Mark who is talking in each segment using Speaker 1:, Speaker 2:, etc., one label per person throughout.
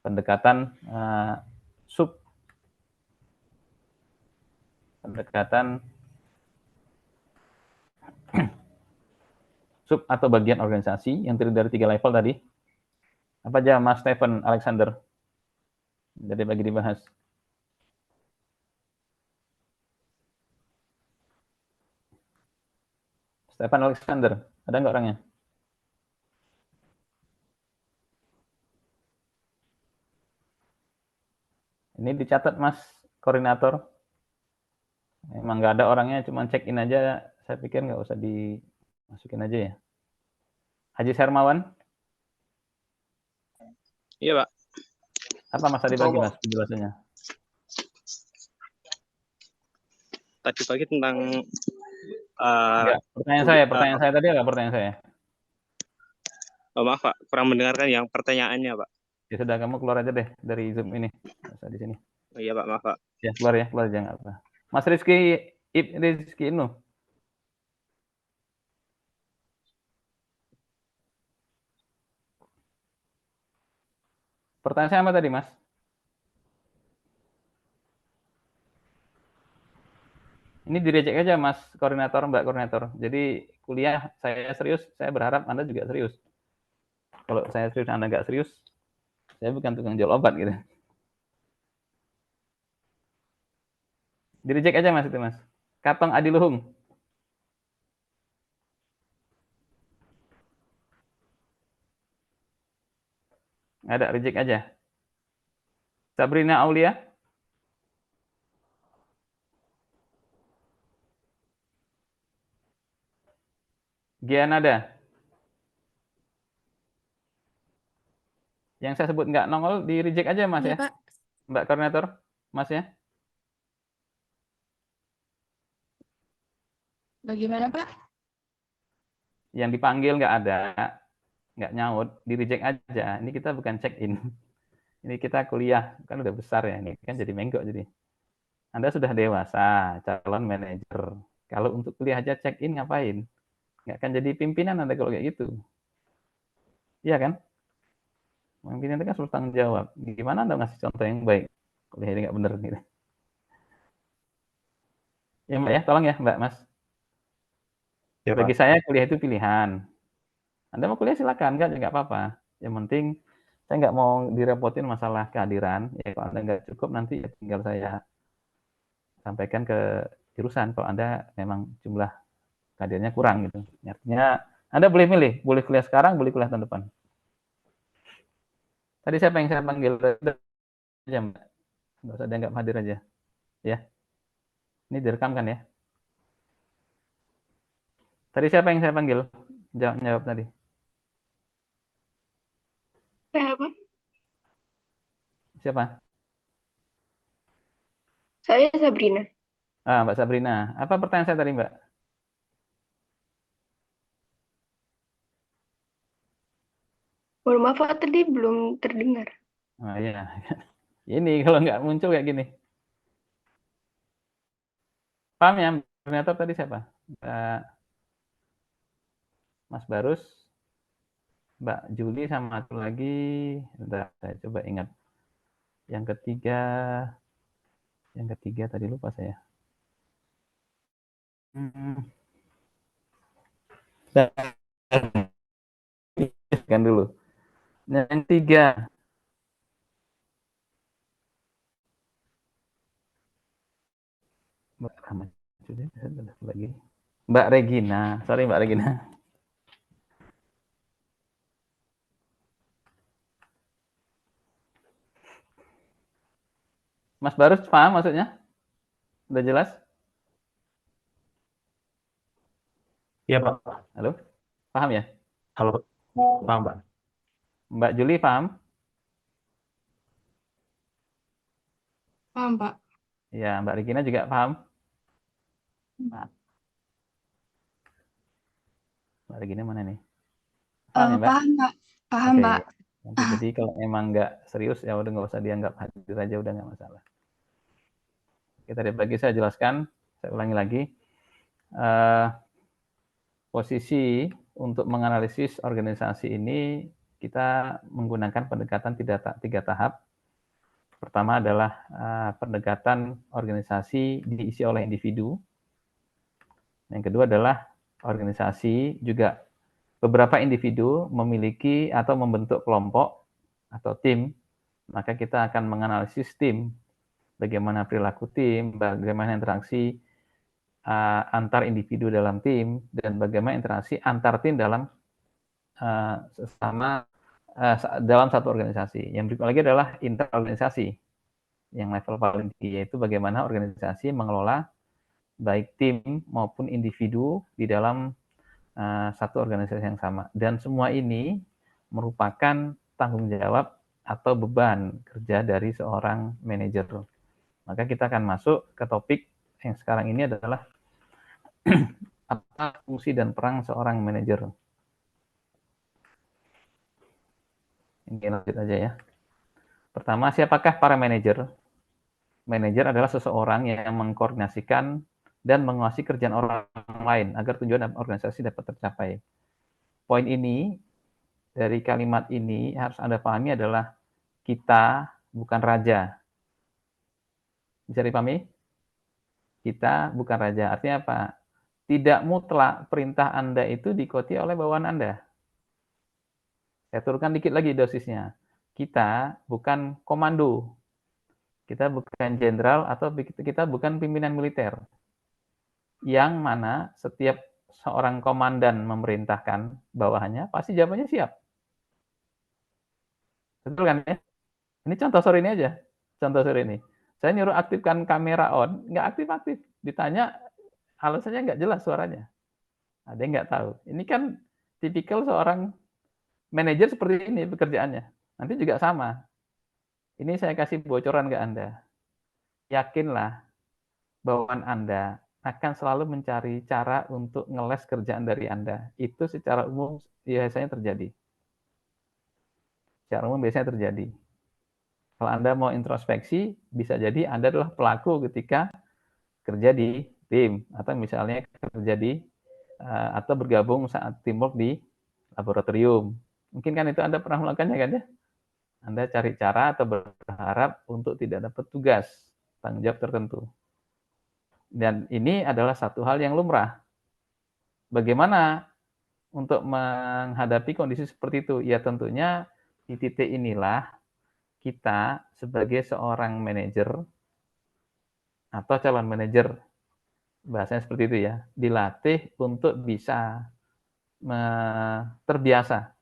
Speaker 1: pendekatan sub atau bagian organisasi yang terdiri dari 3 level tadi. Apa aja Mas Stephen Alexander? Jadi bagi dibahas. Stephen Alexander, ada nggak orangnya? Ini dicatat Mas koordinator. Emang nggak ada orangnya, cuma check in aja. Saya pikir nggak usah dimasukin aja ya. Haji Hermawan?
Speaker 2: Iya, Pak.
Speaker 1: Apa Mas tadi pagi Mas penjelasannya?
Speaker 2: Tadi pagi tentang
Speaker 1: pertanyaan saya tadi apa pertanyaan saya?
Speaker 2: Oh, maaf Pak, kurang mendengarkan yang pertanyaannya Pak.
Speaker 1: Ya sudah, kamu keluar aja deh dari Zoom ini. Masa di sini.
Speaker 2: Oh, iya Pak, maaf Pak.
Speaker 1: Ya, keluar aja nggak apa. Mas Rizky Inu. Pertanyaan saya apa tadi, Mas? Ini di-reject aja, Mas koordinator, Mbak koordinator. Jadi kuliah saya serius, saya berharap Anda juga serius. Kalau saya serius, Anda nggak serius, saya bukan tukang jual obat gitu. Di-reject aja, Mas, itu, Mas. Katong Adiluhung. Nggak ada, reject aja. Sabrina Aulia. Gianada. Yang saya sebut nggak nongol, di-reject aja, Mas ya.
Speaker 3: Pak.
Speaker 1: Mbak koordinator, Mas ya.
Speaker 3: Bagaimana, Pak?
Speaker 1: Yang dipanggil nggak ada, nggak nyaut, di-reject aja. Ini kita bukan check-in. Ini kita kuliah, kan udah besar ya, ini kan jadi menggok jadi. Anda sudah dewasa, calon manajer. Kalau untuk kuliah aja check-in ngapain? Nggak akan jadi pimpinan Anda kalau kayak gitu. Iya kan? Pimpinan itu kan harus tanggung jawab. Gimana Anda ngasih contoh yang baik? Kuliah ini nggak bener gitu. Ya Mbak ya, tolong ya Mbak, Mas.
Speaker 4: Ya,
Speaker 1: Bagi
Speaker 4: Pak.
Speaker 1: saya kuliah itu pilihan. Anda mau kuliah silakan, nggak apa-apa. Yang penting saya nggak mau direpotin masalah kehadiran. Ya kalau Anda nggak cukup nanti ya tinggal saya sampaikan ke jurusan kalau Anda memang jumlah kadernya kurang gitu. Artinya Anda boleh milih, boleh kuliah sekarang, boleh kuliah tahun depan. Tadi siapa yang saya panggil aja, Mbak. Nggak usah dianggap hadir aja. Ya. Ini direkam kan ya? Tadi siapa yang saya panggil? Jawab tadi.
Speaker 3: Siapa?
Speaker 1: Siapa?
Speaker 3: Saya Sabrina.
Speaker 1: Mbak Sabrina. Apa pertanyaan saya tadi, Mbak?
Speaker 3: Mohon maaf, Pak, tadi belum terdengar.
Speaker 1: Oh iya. Ini kalau nggak muncul kayak gini. Paham ya? Koordinator tadi siapa? Mas Barus, Mbak Juli, sama satu lagi. Bentar, saya coba ingat. Yang ketiga tadi lupa saya. Kan dulu. Yang tiga. Mbak Regina. Sorry Mbak Regina. Mas Barus paham maksudnya? Udah jelas?
Speaker 4: Iya, Pak.
Speaker 1: Halo? Paham ya?
Speaker 4: Halo, paham, Pak.
Speaker 1: Mbak Juli paham?
Speaker 3: Paham, Pak.
Speaker 1: Ya, Mbak Regina juga paham? Mbak Regina mana nih? Paham ya, Mbak?
Speaker 3: Paham, Pak. Paham,
Speaker 1: Oke.
Speaker 3: Pak.
Speaker 1: Nanti jadi kalau emang nggak serius, ya udah nggak usah dianggap hadir aja, udah nggak masalah. Kita tadi pagi saya jelaskan, saya ulangi lagi. Posisi untuk menganalisis organisasi ini kita menggunakan pendekatan tiga tahap. Pertama adalah pendekatan organisasi diisi oleh individu. Yang kedua adalah organisasi juga beberapa individu memiliki atau membentuk kelompok atau tim, maka kita akan menganalisis tim, bagaimana perilaku tim, bagaimana interaksi antar individu dalam tim, dan bagaimana interaksi antar tim dalam dalam satu organisasi. Yang berikut lagi adalah interorganisasi, yang level paling tinggi, yaitu bagaimana organisasi mengelola baik tim maupun individu di dalam satu organisasi yang sama. Dan semua ini merupakan tanggung jawab atau beban kerja dari seorang manajer. Maka kita akan masuk ke topik yang sekarang ini adalah apa fungsi dan peran seorang manajer. Ini lanjut aja ya. Pertama, siapakah para manajer? Manajer adalah seseorang yang mengkoordinasikan dan menguasai kerjaan orang lain agar tujuan organisasi dapat tercapai. Poin ini, dari kalimat ini harus Anda pahami adalah kita bukan raja. Bisa dipahami? Kita bukan raja. Artinya apa? Tidak mutlak perintah Anda itu diikuti oleh bawahan Anda. Saya turunkan dikit lagi dosisnya. Kita bukan komando. Kita bukan jenderal atau kita bukan pimpinan militer. Yang mana setiap seorang komandan memerintahkan bawahannya, pasti jawabannya siap. Betul kan ya? Ini contoh sore ini aja. Contoh sore ini. Saya nyuruh aktifkan kamera on, nggak aktif-aktif. Ditanya, alasannya nggak jelas suaranya. Ada yang nggak tahu. Ini kan tipikal seorang manajer seperti ini pekerjaannya. Nanti juga sama. Ini saya kasih bocoran ke Anda. Yakinlah bawahan Anda akan selalu mencari cara untuk ngeles kerjaan dari Anda. Itu secara umum biasanya terjadi. Secara umum biasanya terjadi. Kalau Anda mau introspeksi, bisa jadi Anda adalah pelaku ketika kerja di tim, atau misalnya kerja di, atau bergabung saat teamwork di laboratorium. Mungkin kan itu Anda pernah melakukannya kan ya? Anda cari cara atau berharap untuk tidak dapat tugas, tanggung jawab tertentu. Dan ini adalah satu hal yang lumrah. Bagaimana untuk menghadapi kondisi seperti itu? Ya tentunya di titik inilah kita sebagai seorang manajer atau calon manajer, bahasanya seperti itu ya, dilatih untuk bisa terbiasa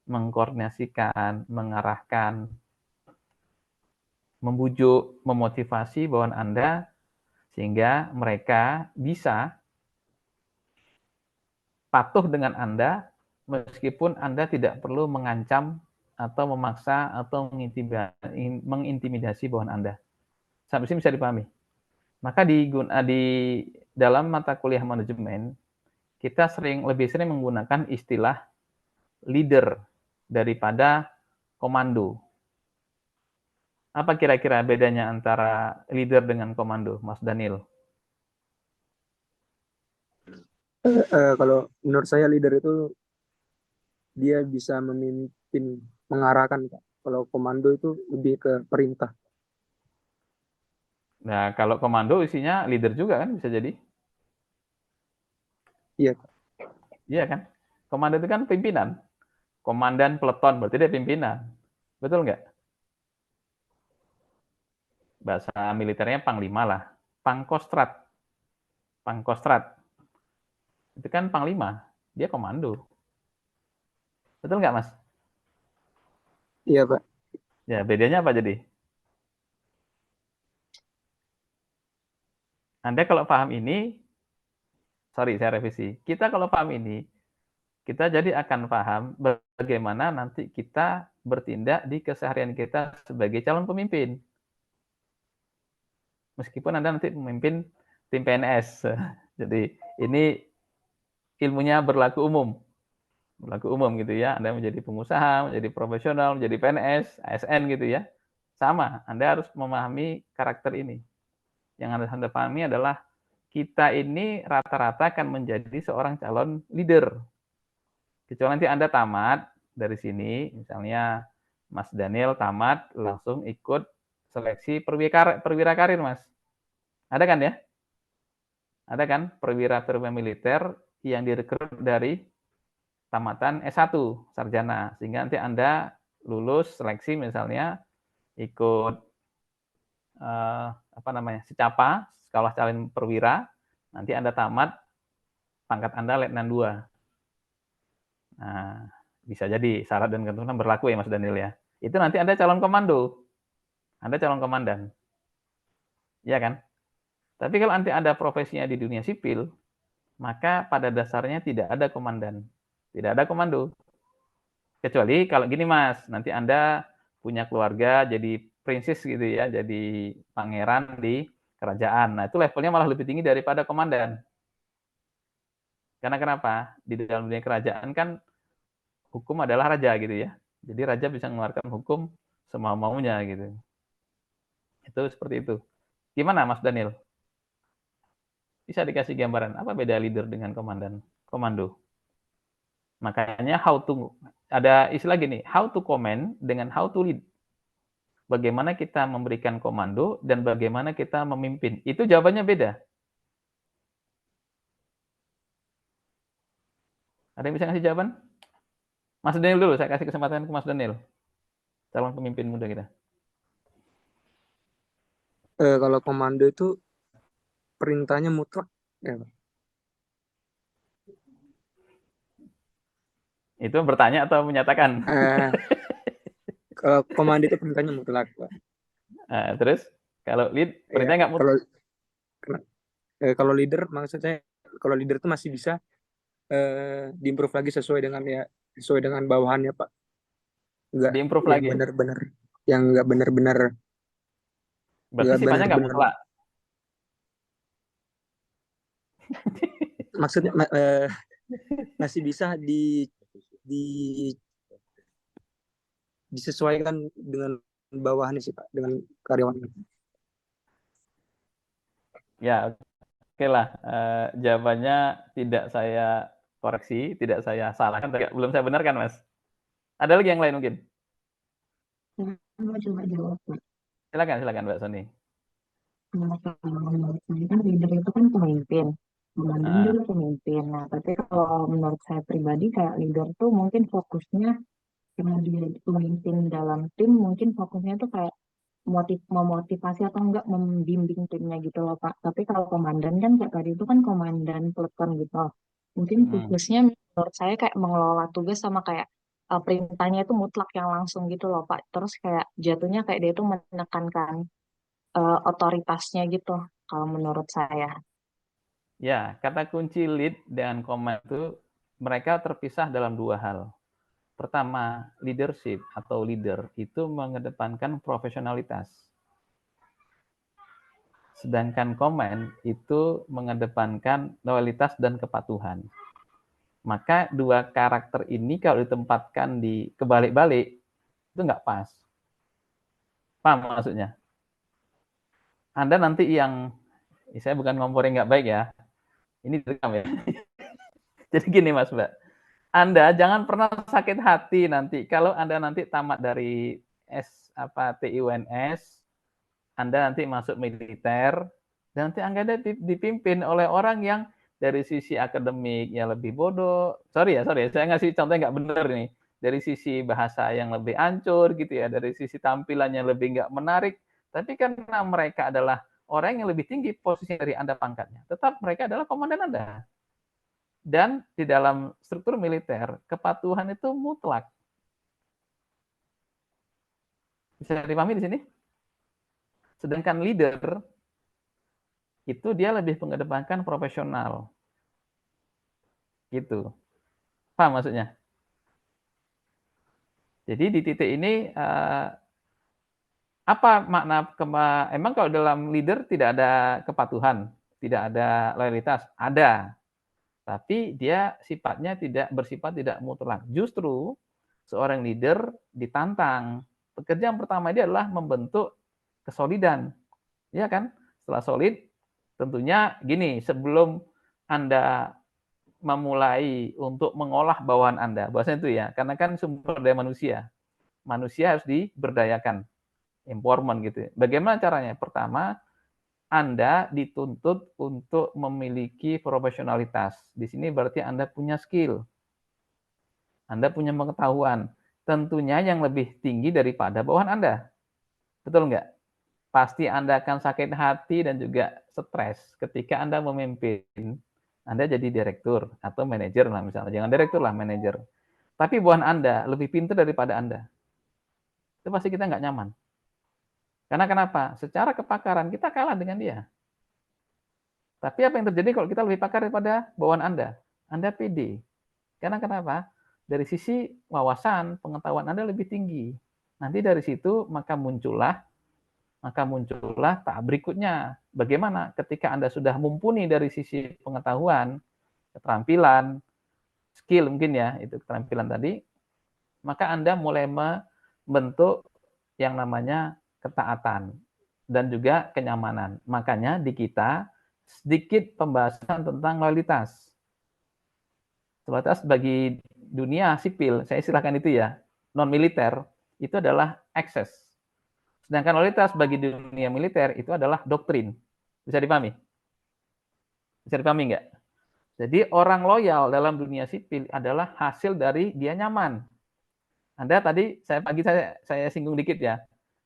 Speaker 1: mengkoordinasikan, mengarahkan, membujuk, memotivasi bawahan Anda sehingga mereka bisa patuh dengan Anda meskipun Anda tidak perlu mengancam atau memaksa atau mengintimidasi bawahan Anda. Sampai sini bisa dipahami. Maka di dalam mata kuliah manajemen, kita lebih sering menggunakan istilah leader daripada komando. Apa kira-kira bedanya antara leader dengan komando, Mas Daniel?
Speaker 5: Kalau menurut saya leader itu dia bisa memimpin, mengarahkan, Kak. Kalau komando itu lebih ke perintah.
Speaker 1: Nah, kalau komando isinya leader juga kan bisa jadi?
Speaker 5: Iya, Kak.
Speaker 1: Iya kan? Komando itu kan pimpinan. Komandan peleton, berarti dia pimpinan. Betul nggak? Bahasa militernya panglima lah. Pangkostrat. Pangkostrat. Itu kan panglima. Dia komando. Betul nggak, Mas?
Speaker 5: Iya, Pak.
Speaker 1: Ya, bedanya apa jadi? Anda kalau paham ini, sorry saya revisi. Kita kalau paham ini, kita jadi akan paham bagaimana nanti kita bertindak di keseharian kita sebagai calon pemimpin. Meskipun Anda nanti memimpin tim PNS. Jadi ini ilmunya berlaku umum. Berlaku umum gitu ya. Anda menjadi pengusaha, menjadi profesional, menjadi PNS, ASN gitu ya. Sama, Anda harus memahami karakter ini. Yang harus Anda pahami adalah kita ini rata-rata akan menjadi seorang calon leader. Kecuali nanti Anda tamat dari sini, misalnya Mas Daniel tamat langsung ikut seleksi perwira karir, Mas. Ada kan ya? Ada kan perwira militer yang direkrut dari tamatan S1 sarjana, sehingga nanti Anda lulus seleksi misalnya ikut secapa, sekolah calon perwira, nanti Anda tamat, pangkat Anda letnan 2. Nah, bisa jadi syarat dan ketentuan berlaku ya Mas Daniel ya. Itu nanti Anda calon komando. Anda calon komandan. Iya kan? Tapi kalau nanti Anda profesinya di dunia sipil, maka pada dasarnya tidak ada komandan. Tidak ada komando. Kecuali kalau gini Mas, nanti Anda punya keluarga jadi prinses gitu ya, jadi pangeran di kerajaan. Nah, itu levelnya malah lebih tinggi daripada komandan. Karena kenapa? Di dalam dunia kerajaan kan hukum adalah raja gitu ya. Jadi raja bisa mengeluarkan hukum semau-maunya gitu. Itu seperti itu. Gimana Mas Daniel? Bisa dikasih gambaran apa beda leader dengan komando? Makanya ada istilah gini, how to command dengan how to lead. Bagaimana kita memberikan komando dan bagaimana kita memimpin. Itu jawabannya beda. Ada yang bisa ngasih jawaban? Mas Daniel dulu, saya kasih kesempatan ke Mas Daniel. Calon pemimpin muda kita.
Speaker 5: Kalau komando itu perintahnya mutlak. Ya, Pak.
Speaker 1: Itu bertanya atau menyatakan?
Speaker 5: Kalau komando itu perintahnya mutlak, Pak.
Speaker 1: Terus kalau lead perintahnya nggak mutlak?
Speaker 5: Kalau leader, maksud saya kalau leader itu masih bisa diimprove lagi sesuai dengan bawahannya, Pak. Enggak
Speaker 1: Diimprove
Speaker 5: yang
Speaker 1: lagi.
Speaker 5: benar-benar yang enggak benar-benar.
Speaker 1: Berarti sifatnya nggak mutlak.
Speaker 5: Maksudnya masih bisa disesuaikan dengan bawahannya sih Pak, dengan karyawannya.
Speaker 1: Ya, oke lah. Jawabannya tidak saya koreksi, tidak saya salahkan, tapi belum saya benarkan, Mas. Ada lagi yang lain mungkin?
Speaker 6: Coba jawab, Pak.
Speaker 1: Silakan Mbak Sony.
Speaker 6: Menurut saya kan leader itu kan pemimpin. Komandan juga pemimpin. Nah, tapi kalau menurut saya pribadi kayak leader tuh mungkin fokusnya karena dia pemimpin dalam tim, mungkin fokusnya tuh kayak memotivasi atau enggak membimbing timnya gitu loh Pak. Tapi kalau komandan kan kayak tadi itu kan komandan peleton gitu. Mungkin fokusnya menurut saya kayak mengelola tugas sama kayak perintahnya itu mutlak yang langsung gitu loh Pak. Terus kayak jatuhnya kayak dia itu menekankan otoritasnya gitu kalau menurut saya.
Speaker 1: Ya, kata kunci lead dan command itu mereka terpisah dalam dua hal. Pertama, leadership atau leader itu mengedepankan profesionalitas. Sedangkan command itu mengedepankan loyalitas dan kepatuhan. Maka dua karakter ini kalau ditempatkan di kebalik-balik, itu nggak pas. Paham maksudnya? Anda nanti saya bukan ngomporin nggak baik ya, ini direkam ya. Jadi gini Mas Mbak, Anda jangan pernah sakit hati nanti kalau Anda nanti tamat dari TIUNS, Anda nanti masuk militer, dan nanti Anda dipimpin oleh orang yang dari sisi akademik yang lebih bodoh. Sorry ya, saya ngasih contoh nggak benar nih. Dari sisi bahasa yang lebih hancur gitu ya, dari sisi tampilannya lebih nggak menarik. Tapi karena mereka adalah orang yang lebih tinggi posisi dari Anda pangkatnya, tetap mereka adalah komandan Anda. Dan di dalam struktur militer, kepatuhan itu mutlak. Bisa dipahami di sini? Sedangkan leader, itu dia lebih mengedepankan profesional. Gitu. Paham maksudnya? Jadi di titik ini, apa makna emang kalau dalam leader tidak ada kepatuhan, tidak ada loyalitas? Ada. Tapi dia bersifat tidak mutlak. Justru seorang leader ditantang. Pekerjaan pertama dia adalah membentuk kesolidan. Ya kan? Setelah solid, tentunya gini, sebelum Anda memulai untuk mengolah bawahan Anda, bahasanya itu ya, karena kan sumber daya manusia harus diberdayakan, empowerment gitu. Bagaimana caranya? Pertama, Anda dituntut untuk memiliki profesionalitas. Di sini berarti Anda punya skill, Anda punya pengetahuan, tentunya yang lebih tinggi daripada bawahan Anda. Betul nggak? Pasti Anda akan sakit hati dan juga stres ketika Anda memimpin. Anda jadi direktur atau manajer lah misalnya. Jangan direktur lah, manajer. Tapi bawahan Anda lebih pintar daripada Anda. Itu pasti kita nggak nyaman. Karena kenapa? Secara kepakaran kita kalah dengan dia. Tapi apa yang terjadi kalau kita lebih pakar daripada bawahan Anda? Anda pede. Karena kenapa? Dari sisi wawasan, pengetahuan Anda lebih tinggi. Nanti dari situ maka muncullah tahap berikutnya. Bagaimana ketika Anda sudah mumpuni dari sisi pengetahuan, keterampilan, skill mungkin ya, itu keterampilan tadi, maka Anda mulai membentuk yang namanya ketaatan dan juga kenyamanan. Makanya di kita sedikit pembahasan tentang loyalitas. Loyalitas bagi dunia sipil, saya istilahkan itu ya, non-militer, itu adalah akses. Sedangkan loyalitas bagi dunia militer itu adalah doktrin. Bisa dipahami? Bisa dipahami nggak? Jadi orang loyal dalam dunia sipil adalah hasil dari dia nyaman. Anda tadi saya singgung dikit ya.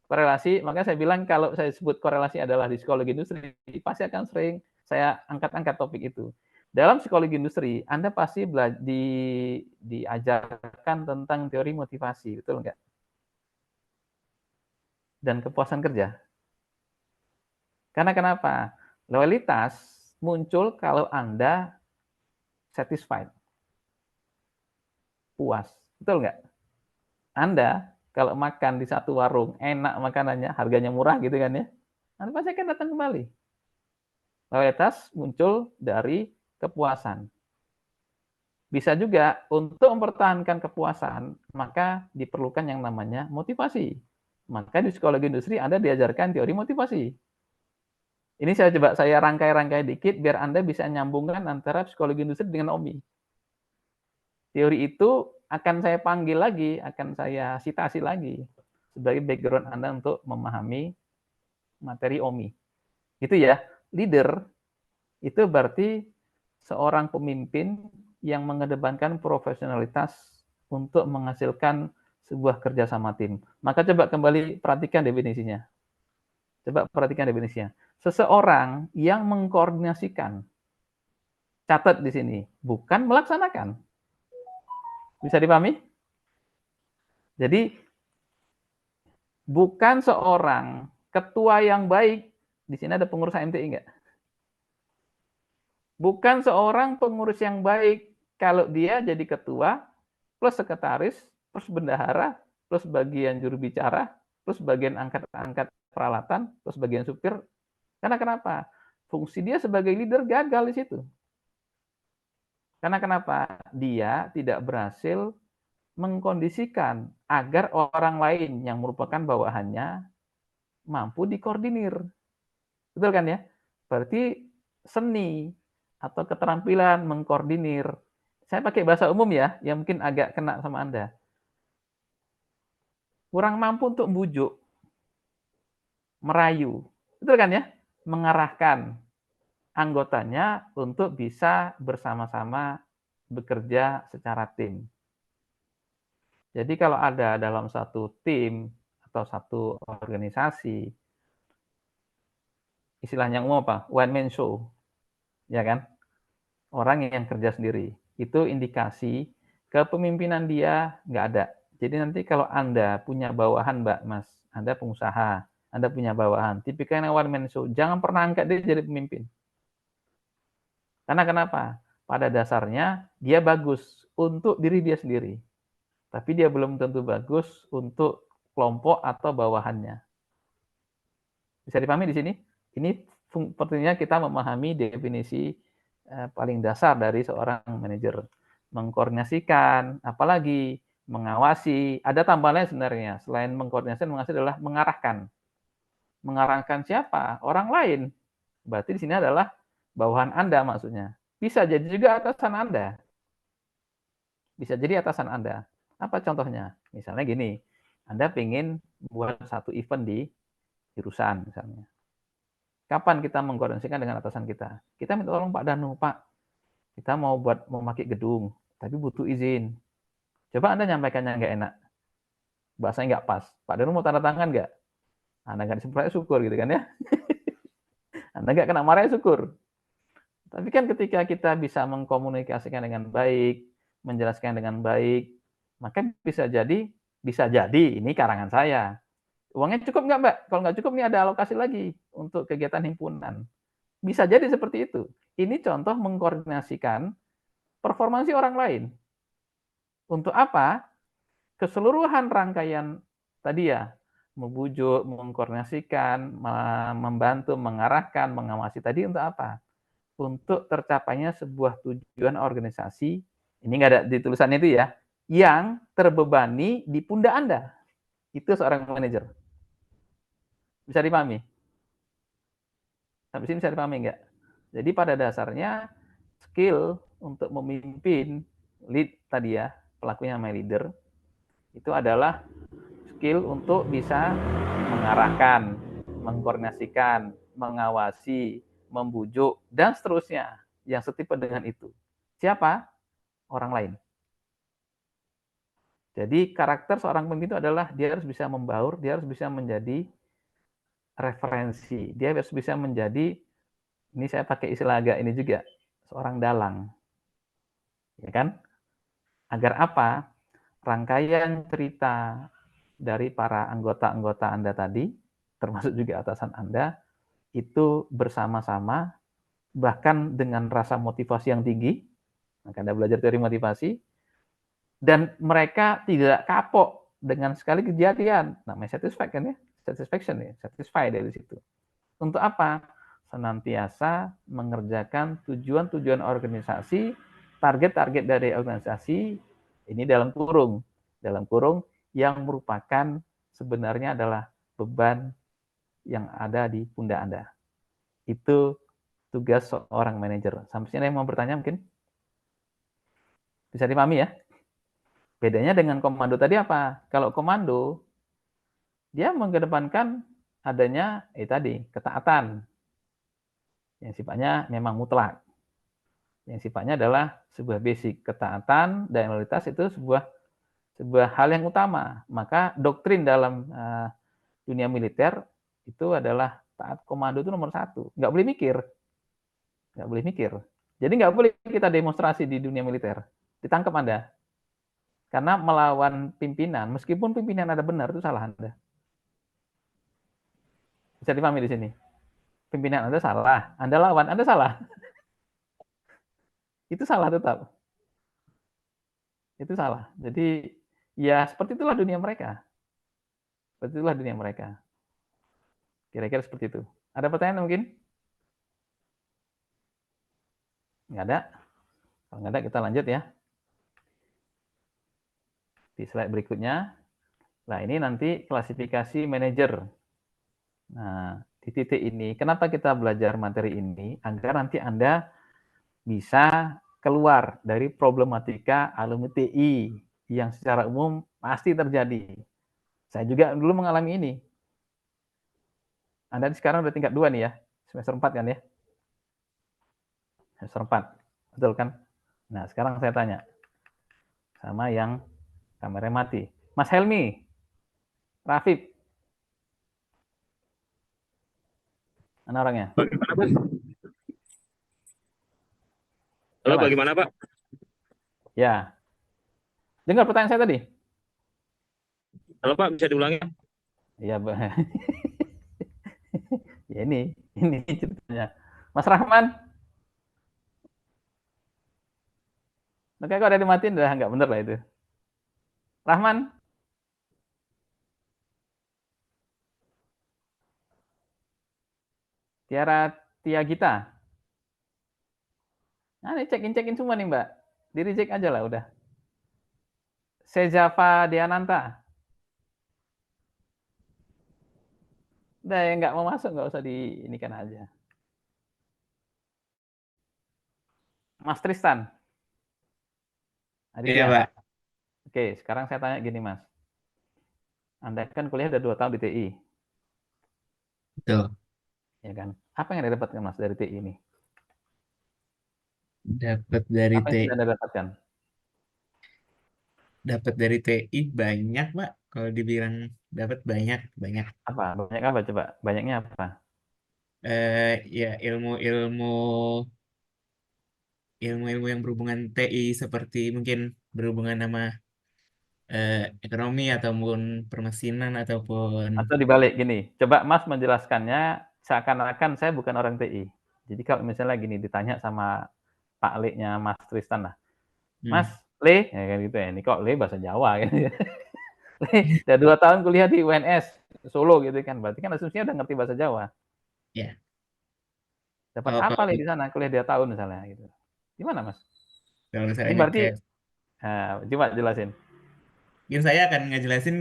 Speaker 1: Korelasi, makanya saya bilang kalau saya sebut korelasi adalah di psikologi industri, pasti akan sering saya angkat-angkat topik itu. Dalam psikologi industri, Anda pasti diajarkan tentang teori motivasi, betul nggak? Dan kepuasan kerja. Karena kenapa? Loyalitas muncul kalau Anda satisfied. Puas. Betul nggak? Anda kalau makan di satu warung, enak makanannya, harganya murah gitu kan ya, Anda pasti akan datang kembali. Loyalitas muncul dari kepuasan. Bisa juga untuk mempertahankan kepuasan, maka diperlukan yang namanya motivasi. Maka di psikologi industri Anda diajarkan teori motivasi. Ini saya rangkai-rangkai dikit biar Anda bisa nyambungkan antara psikologi industri dengan OMI. Teori itu akan saya panggil lagi, akan saya citasi lagi sebagai background Anda untuk memahami materi OMI. Itu ya, leader itu berarti seorang pemimpin yang mengedepankan profesionalitas untuk menghasilkan sebuah kerjasama tim. Maka coba kembali perhatikan definisinya. Coba perhatikan definisinya. Seseorang yang mengkoordinasikan. Catat di sini, bukan melaksanakan. Bisa dipahami? Jadi, bukan seorang ketua yang baik. Di sini ada pengurus HMTI enggak? Bukan seorang pengurus yang baik kalau dia jadi ketua, plus sekretaris, plus bendahara, plus bagian juru bicara, plus bagian angkat-angkat peralatan, plus bagian supir. Karena kenapa? Fungsi dia sebagai leader gagal di situ. Karena kenapa? Dia tidak berhasil mengkondisikan agar orang lain yang merupakan bawahannya mampu dikoordinir. Betul kan ya? Berarti seni atau keterampilan mengkoordinir. Saya pakai bahasa umum ya, yang mungkin agak kena sama Anda. Kurang mampu untuk membujuk, merayu. Betul kan ya? Mengarahkan anggotanya untuk bisa bersama-sama bekerja secara tim. Jadi kalau ada dalam satu tim atau satu organisasi, istilahnya umum apa? One man show. Ya kan? Orang yang kerja sendiri. Itu indikasi kepemimpinan dia nggak ada. Jadi nanti kalau Anda punya bawahan, Mbak, Mas, Anda pengusaha, Anda punya bawahan, tipikalnya one man show, jangan pernah angkat dia jadi pemimpin. Karena kenapa? Pada dasarnya dia bagus untuk diri dia sendiri. Tapi dia belum tentu bagus untuk kelompok atau bawahannya. Bisa dipahami di sini? Ini pentingnya kita memahami definisi paling dasar dari seorang manajer. Mengkoordinasikan, apalagi mengawasi. Ada tambahannya sebenarnya. Selain mengkoordinasikan, mengawasi adalah mengarahkan. Mengarahkan siapa? Orang lain. Berarti di sini adalah bawahan Anda maksudnya. Bisa jadi juga atasan Anda. Bisa jadi atasan Anda. Apa contohnya? Misalnya gini, Anda pengen buat satu event di jurusan misalnya. Kapan kita mengkoordinasikan dengan atasan kita? Kita minta tolong Pak Danu, Pak, kita mau memakai gedung, tapi butuh izin. Coba Anda nyampaikannya nggak enak. Bahasanya nggak pas. Pak Danu mau tanda tangan nggak? Anda nggak disemprot syukur gitu kan ya. Anda nggak kena marah syukur. Tapi kan ketika kita bisa mengkomunikasikan dengan baik, menjelaskan dengan baik, maka bisa jadi ini karangan saya. Uangnya cukup nggak, Mbak? Kalau nggak cukup, nih ada alokasi lagi untuk kegiatan himpunan. Bisa jadi seperti itu. Ini contoh mengkoordinasikan performansi orang lain. Untuk apa? Keseluruhan rangkaian tadi ya, membujuk, mengkoordinasikan, membantu, mengarahkan, mengawasi tadi untuk apa? Untuk tercapainya sebuah tujuan organisasi, ini nggak ada di tulisan itu ya, yang terbebani di pundak Anda. Itu seorang manajer. Bisa dipahami? Sampai sini bisa dipahami nggak? Jadi pada dasarnya skill untuk memimpin lead tadi ya, pelakunya my leader, itu adalah skill untuk bisa mengarahkan, mengkoordinasikan, mengawasi, membujuk, dan seterusnya yang setipe dengan itu. Siapa? Orang lain. Jadi karakter seorang pemimpin itu adalah dia harus bisa membaur, dia harus bisa menjadi referensi, dia harus bisa menjadi, ini saya pakai istilah agak ini juga, seorang dalang. Ya kan? Agar apa? Rangkaian cerita dari para anggota-anggota Anda tadi, termasuk juga atasan Anda, itu bersama-sama, bahkan dengan rasa motivasi yang tinggi, maka Anda belajar teori motivasi, dan mereka tidak kapok dengan sekali kejadian, namanya satisfaction ya, satisfy dari situ. Untuk apa? Senantiasa mengerjakan tujuan-tujuan organisasi, target-target dari organisasi, ini dalam kurung yang merupakan sebenarnya adalah beban yang ada di pundak Anda. Itu tugas seorang manajer. Sampai sini ada yang mau bertanya mungkin? Bisa dipahami ya? Bedanya dengan komando tadi apa? Kalau komando, dia mengedepankan adanya tadi, ketaatan. Yang sifatnya memang mutlak. Yang sifatnya adalah sebuah basic. Ketaatan dan loyalitas itu sebuah hal yang utama. Maka doktrin dalam dunia militer itu adalah taat komando itu nomor 1. Nggak boleh mikir. Nggak boleh mikir. Jadi nggak boleh kita demonstrasi di dunia militer. Ditangkap Anda. Karena melawan pimpinan, meskipun pimpinan ada benar, itu salah Anda. Bisa dipahami di sini. Pimpinan Anda salah, Anda lawan, Anda salah. Itu salah tetap. Itu salah. Jadi ya seperti itulah dunia mereka. Seperti itulah dunia mereka. Kira-kira seperti itu. Ada pertanyaan mungkin? Nggak ada? Kalau nggak ada kita lanjut ya. Di slide berikutnya. Nah ini nanti klasifikasi manajer. Nah di titik ini, kenapa kita belajar materi ini? Agar nanti Anda bisa keluar dari problematika alumni TI yang secara umum pasti terjadi. Saya juga dulu mengalami ini. Anda sekarang udah tingkat 2 nih ya, semester 4 kan ya? Semester 4, betul kan? Nah sekarang saya tanya, sama yang kameranya mati. Mas Helmi, Rafif, mana orangnya?
Speaker 2: Bagaimana, Pak?
Speaker 1: Ya,
Speaker 2: Halo,
Speaker 1: Mas.
Speaker 2: bagaimana, Pak?
Speaker 1: Ya, dengar pertanyaan saya tadi?
Speaker 2: Halo, Pak, bisa diulangi?
Speaker 1: Iya, ya ini ceritanya. Mas Rahman, oke kok ada dimatiin, udah nggak bener lah itu. Rahman, Tiara Tia Gita. Nah, ini cekin semua nih Mbak. Di reject aja lah udah. Sejava Diananta. Udah yang nggak mau masuk nggak usah di ini kan aja. Mas Tristan.
Speaker 7: Iya,
Speaker 1: Aditya.
Speaker 7: Pak.
Speaker 1: Oke, sekarang saya tanya gini, Mas. Anda kan kuliah udah 2 tahun di TI,
Speaker 7: Betul.
Speaker 1: ya kan? Apa yang Anda dapatkan, Mas, dari TI ini?
Speaker 7: Dapat dari
Speaker 1: Apa yang sudah Anda dapatkan?
Speaker 7: TI banyak, Pak. Kalau dibilang dapat banyak.
Speaker 1: Apa? Banyak apa coba? Banyaknya apa?
Speaker 7: Ya ilmu yang berhubungan TI seperti mungkin berhubungan sama ekonomi ataupun permesinan ataupun
Speaker 1: Atau dibalik gini, coba Mas menjelaskannya seakan-akan saya bukan orang TI. Jadi kalau misalnya gini ditanya sama Pak Le-nya Mas Tristan lah, Mas Le, ya kan gitu ya. Ini kok Le bahasa Jawa gitu ya. Le, udah 2 tahun kuliah di UNS Solo gitu kan. Berarti kan asumsinya udah ngerti bahasa Jawa.
Speaker 7: ya.
Speaker 1: Dapat
Speaker 7: Kalau
Speaker 1: apa Le di sana kuliah 2 tahun misalnya gitu. Gimana, Mas?
Speaker 7: kalau
Speaker 1: Ini
Speaker 7: misalnya
Speaker 1: berarti
Speaker 7: kayak
Speaker 1: coba jelasin.
Speaker 7: mungkin saya akan ngejelasin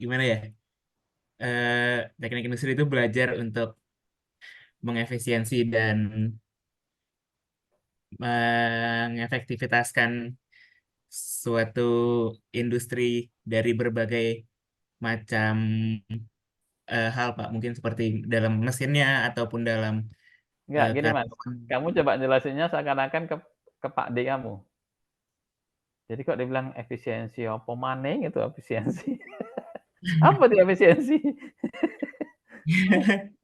Speaker 7: gimana ya. Teknik industri itu belajar untuk mengefisiensi dan mengefektivitaskan suatu industri dari berbagai macam hal, Pak. Mungkin seperti dalam mesinnya ataupun dalam
Speaker 1: Enggak, gini Mas.
Speaker 7: karyawan.
Speaker 1: Kamu coba jelasinnya seakan-akan ke Pak D kamu. Jadi kok dibilang efisiensi apa maning itu efisiensi. Apa itu efisiensi?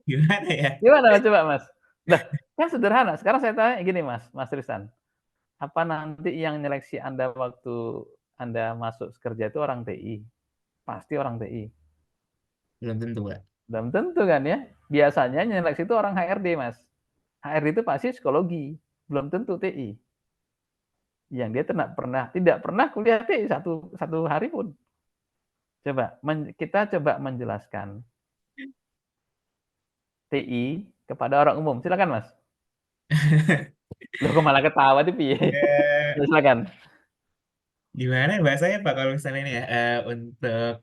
Speaker 7: Gimana ya?
Speaker 1: Gimana coba Mas? Nah, kan sederhana. Sekarang saya tanya gini Mas, Mas Tristan. Apa nanti yang nyeleksi Anda waktu Anda masuk kerja itu orang TI? Pasti orang TI.
Speaker 7: Belum tentu, Pak.
Speaker 1: Belum tentu kan ya. Biasanya nyeleksi itu orang HRD Mas. HRD itu pasti psikologi. Belum tentu TI. Yang dia tidak pernah kuliah TI satu hari pun. Coba kita coba menjelaskan TI kepada orang umum. Silakan Mas. Loh kok malah ketawa tuh piye? Silakan.
Speaker 7: Gimana bahasanya, Pak, kalau misalnya ini ya untuk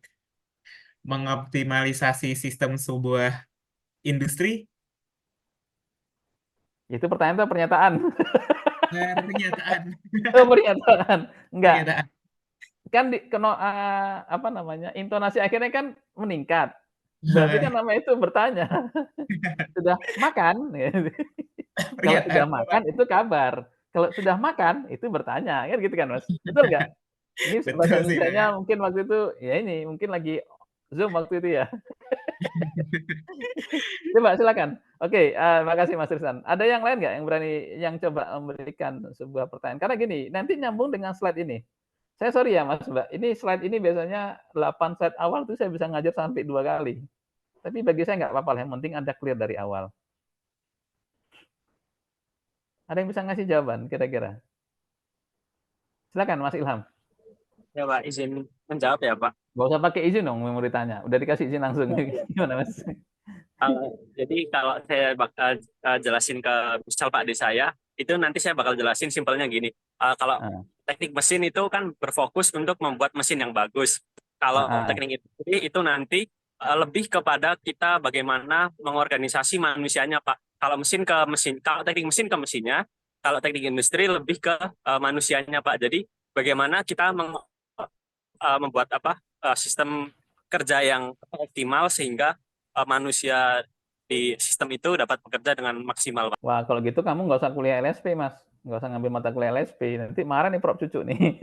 Speaker 7: mengoptimalisasi sistem sebuah industri?
Speaker 1: Itu pertanyaan atau pernyataan?
Speaker 7: Pernyataan.
Speaker 1: Oh, pernyataan. Enggak.
Speaker 7: Pernyataan.
Speaker 1: Kan apa namanya? Intonasi akhirnya kan meningkat. Berarti kan nama itu bertanya. Sudah makan? Kalau sudah
Speaker 7: Pernyataan,
Speaker 1: makan
Speaker 7: Pak.
Speaker 1: itu kabar. Kalau sudah makan itu bertanya. Kan gitu kan, Mas? Betul nggak? Ini bahasa
Speaker 7: Betul sih,
Speaker 1: Indonesianya
Speaker 7: Pak.
Speaker 1: mungkin waktu itu ya ini, mungkin lagi Zoom waktu itu ya. Coba silakan. Oke, makasih Mas Rizan. Ada yang lain nggak yang berani yang coba memberikan sebuah pertanyaan? Karena gini, nanti nyambung dengan slide ini. Saya sorry ya Mas Mbak, ini slide ini biasanya 8 slide awal tuh saya bisa ngajar sampai 2 kali. Tapi bagi saya nggak apa-apa lah, yang penting Anda clear dari awal. Ada yang bisa ngasih jawaban kira-kira? Silakan Mas Ilham.
Speaker 2: Ya Pak, izin menjawab ya Pak.
Speaker 1: Nggak usah pakai izin dong mau ditanya. Udah dikasih izin langsung. Gimana Mas?
Speaker 2: Jadi kalau saya bakal jelasin ke misal Pak D saya, itu nanti saya bakal jelasin simpelnya gini. Kalau teknik mesin itu kan berfokus untuk membuat mesin yang bagus. Kalau teknik itu nanti lebih kepada kita bagaimana mengorganisasi manusianya Pak. Kalau mesin ke mesin, kalau teknik mesin ke mesinnya, kalau teknik industri lebih ke manusianya Pak. Jadi bagaimana kita membuat sistem kerja yang optimal sehingga manusia di sistem itu dapat bekerja dengan maksimal, Pak.
Speaker 1: Wah, kalau gitu kamu nggak usah kuliah LSP, Mas. Nggak usah ngambil mata kuliah LSP. Nanti marah nih Prof Cucu nih.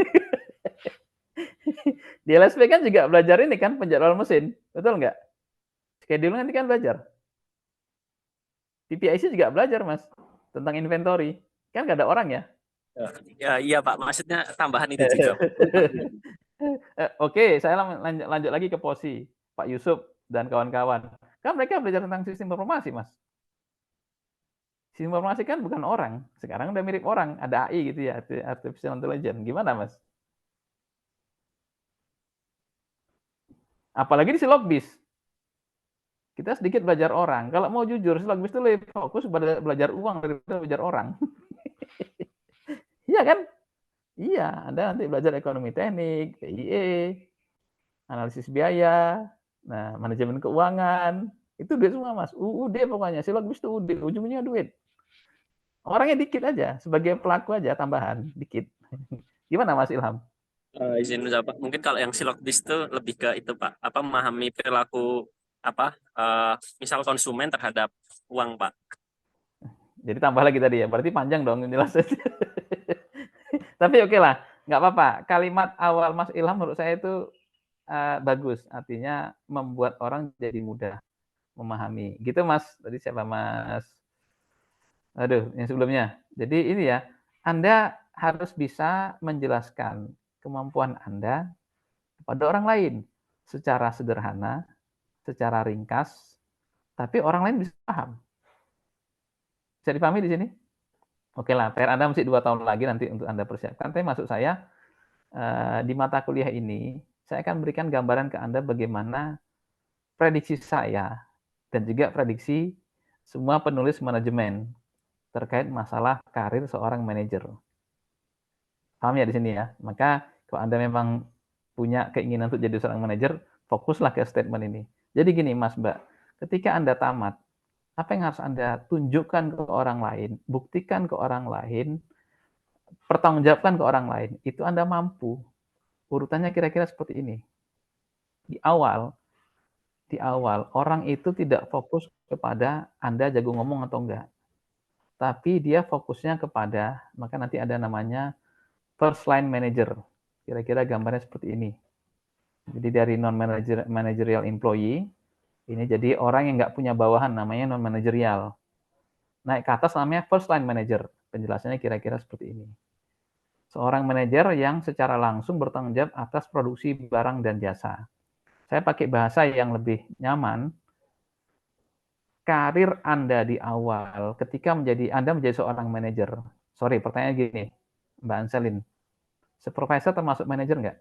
Speaker 1: Di LSP kan juga belajar ini kan, penjadwal mesin. Betul nggak? Schedule nanti kan belajar. Di PIC juga belajar, Mas. Tentang inventory. Kan nggak ada orang ya?
Speaker 2: Ya, iya, Pak. Maksudnya tambahan itu juga.
Speaker 1: Oke, saya lanjut lagi ke Posi. Pak Yusuf dan kawan-kawan. Kan mereka belajar tentang sistem informasi, Mas. Sistem informasi kan bukan orang. Sekarang udah mirip orang. Ada AI gitu ya, Artificial Intelligence. Gimana, Mas? Apalagi di Silogbis. Kita sedikit belajar orang. Kalau mau jujur, Silogbis itu lebih fokus pada belajar uang daripada belajar orang. Iya kan? Iya, Anda nanti belajar ekonomi teknik, PIE, analisis biaya, nah manajemen keuangan, itu duit semua Mas. UUD pokoknya, Silogbis itu UUD, ujungnya duit. Orangnya dikit aja, sebagai pelaku aja tambahan dikit. Gimana Mas Ilham?
Speaker 2: Izin menjawab, Pak. Mungkin kalau yang silogis itu lebih ke itu Pak, apa memahami perilaku apa misal konsumen terhadap uang Pak.
Speaker 1: Jadi tambah lagi tadi ya, berarti panjang dong penjelasannya. Tapi oke lah, nggak apa-apa. Kalimat awal Mas Ilham menurut saya itu bagus, artinya membuat orang jadi mudah memahami. Gitu Mas, tadi siapa Mas? Aduh, yang sebelumnya. Jadi ini ya, Anda harus bisa menjelaskan kemampuan Anda kepada orang lain secara sederhana, secara ringkas, tapi orang lain bisa paham. Bisa dipahami di sini? Oke lah, PR Anda mesti 2 tahun lagi nanti untuk Anda persiapkan. Tapi maksud saya, di mata kuliah ini, saya akan berikan gambaran ke Anda bagaimana prediksi saya dan juga prediksi semua penulis manajemen terkait masalah karir seorang manajer. Paham ya di sini ya? Maka kalau Anda memang punya keinginan untuk jadi seorang manajer, fokuslah ke statement ini. Jadi gini Mas Mbak, ketika Anda tamat, apa yang harus Anda tunjukkan ke orang lain, buktikan ke orang lain, pertanggungjawabkan ke orang lain, itu Anda mampu. Urutannya kira-kira seperti ini. Di awal orang itu tidak fokus kepada Anda jago ngomong atau enggak. Tapi dia fokusnya kepada, maka nanti ada namanya first line manager. Kira-kira gambarnya seperti ini. Jadi dari non-managerial employee, ini jadi orang yang nggak punya bawahan, namanya non-managerial. Naik ke atas namanya first line manager. Penjelasannya kira-kira seperti ini. Seorang manajer yang secara langsung bertanggung jawab atas produksi barang dan jasa. Saya pakai bahasa yang lebih nyaman. Karir Anda di awal, ketika Anda menjadi seorang manajer. Sorry, pertanyaan gini, Mbak Anselin. Supervisor termasuk manajer nggak?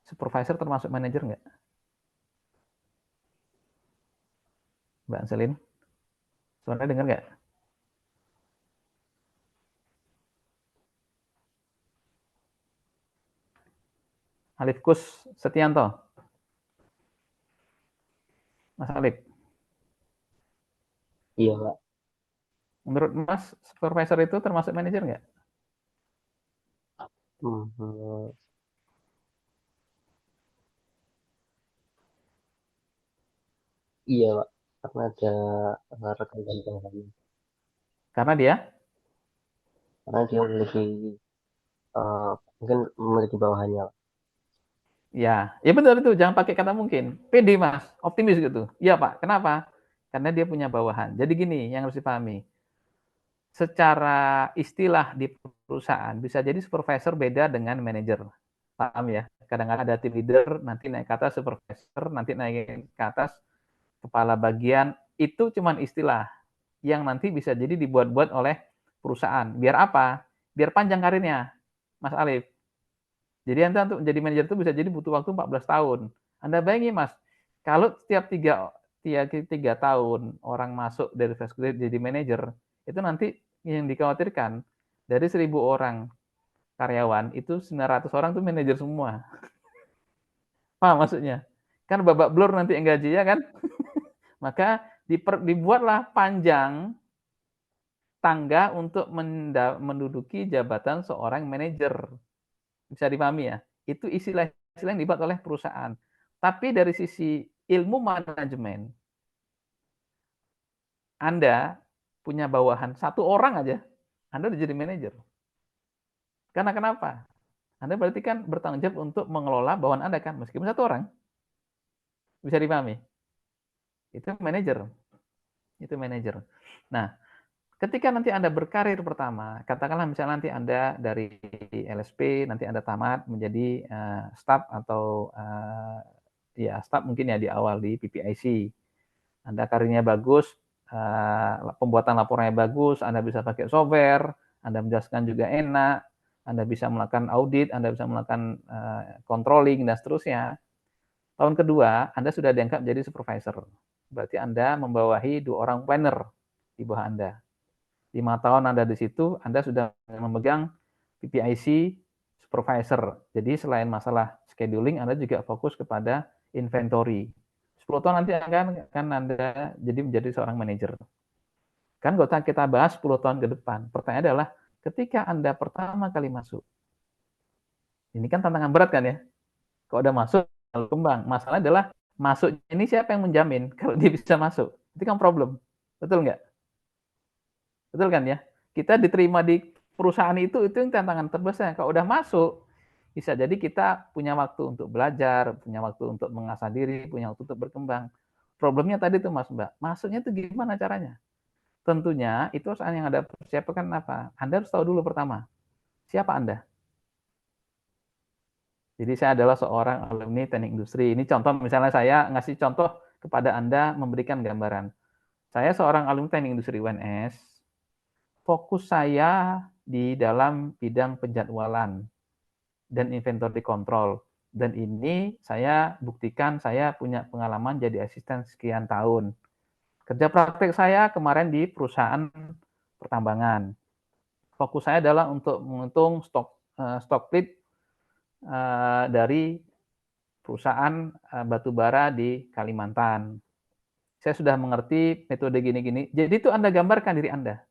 Speaker 1: Supervisor termasuk manajer nggak? Mbak Anselin? Suaranya dengar nggak? Alifkus Setianto. Mas Alif.
Speaker 8: Iya, Pak.
Speaker 1: Menurut Mas, supervisor itu termasuk manajer nggak?
Speaker 8: Iya, Pak. Karena ada rekan dan bawahannya.
Speaker 1: Karena dia?
Speaker 8: Karena dia memiliki mungkin memiliki bawahannya, Pak.
Speaker 1: Ya benar itu. Jangan pakai kata mungkin. Pede Mas, optimis gitu. Iya Pak. Kenapa? Karena dia punya bawahan. Jadi gini, yang harus dipahami. Secara istilah di perusahaan bisa jadi supervisor beda dengan manajer. Paham ya? Kadang-kadang ada team leader, nanti naik ke atas supervisor, nanti naik ke atas kepala bagian. Itu cuma istilah yang nanti bisa jadi dibuat-buat oleh perusahaan. Biar apa? Biar panjang karirnya, Mas Alif. Jadi Anda untuk menjadi manajer itu bisa jadi butuh waktu 14 tahun. Anda bayangin Mas, kalau setiap 3 tahun orang masuk dari fresh graduate jadi manajer, itu nanti yang dikhawatirkan dari 1.000 orang karyawan, itu 900 orang itu manajer semua. Paham maksudnya? Kan babak belur nanti yang gaji ya kan? Maka dibuatlah panjang tangga untuk menduduki jabatan seorang manajer. Bisa dipahami ya? Itu istilah-istilah yang dibuat oleh perusahaan. Tapi dari sisi ilmu manajemen, Anda punya bawahan 1 orang aja, Anda udah jadi manajer. Karena kenapa? Anda berarti kan bertanggung jawab untuk mengelola bawahan Anda kan, meskipun 1 orang. Bisa dipahami? Itu manajer. Itu manajer. Nah, ketika nanti Anda berkarir pertama, katakanlah misalnya nanti Anda dari LSP, nanti Anda tamat menjadi staff atau ya staff mungkin ya di awal di PPIC. Anda karirnya bagus, pembuatan laporannya bagus, Anda bisa pakai software, Anda menjelaskan juga enak, Anda bisa melakukan audit, Anda bisa melakukan controlling dan seterusnya. Tahun kedua, Anda sudah diangkat menjadi supervisor. Berarti Anda membawahi 2 orang planner di bawah Anda. 5 tahun Anda di situ, Anda sudah memegang PPIC supervisor. Jadi selain masalah scheduling, Anda juga fokus kepada inventory. 10 tahun nanti akan Anda jadi menjadi seorang manajer. Kan nggak usah kita bahas 10 tahun ke depan. Pertanyaan adalah, ketika Anda pertama kali masuk, ini kan tantangan berat kan ya? Kalau udah masuk, lalu kembang. Masalahnya adalah, masuk ini siapa yang menjamin kalau dia bisa masuk? Itu kan problem. Betul nggak? Betul kan ya? Kita diterima di perusahaan itu yang tantangan terbesar. Kalau udah masuk, bisa jadi kita punya waktu untuk belajar, punya waktu untuk mengasah diri, punya waktu untuk berkembang. Problemnya tadi tuh Mas Mbak, masuknya tuh gimana caranya? Tentunya itu yang Anda persiapkan apa? Anda harus tahu dulu pertama, siapa Anda? Jadi saya adalah seorang alumni teknik industri. Ini contoh, misalnya saya ngasih contoh kepada Anda, memberikan gambaran. Saya seorang alumni teknik industri UNS, fokus saya di dalam bidang penjadwalan dan inventory control. Dan ini saya buktikan saya punya pengalaman jadi asisten sekian tahun. Kerja praktek saya kemarin di perusahaan pertambangan. Fokus saya adalah untuk menghitung stok split dari perusahaan batubara di Kalimantan. Saya sudah mengerti metode gini-gini. Jadi itu Anda gambarkan diri Anda.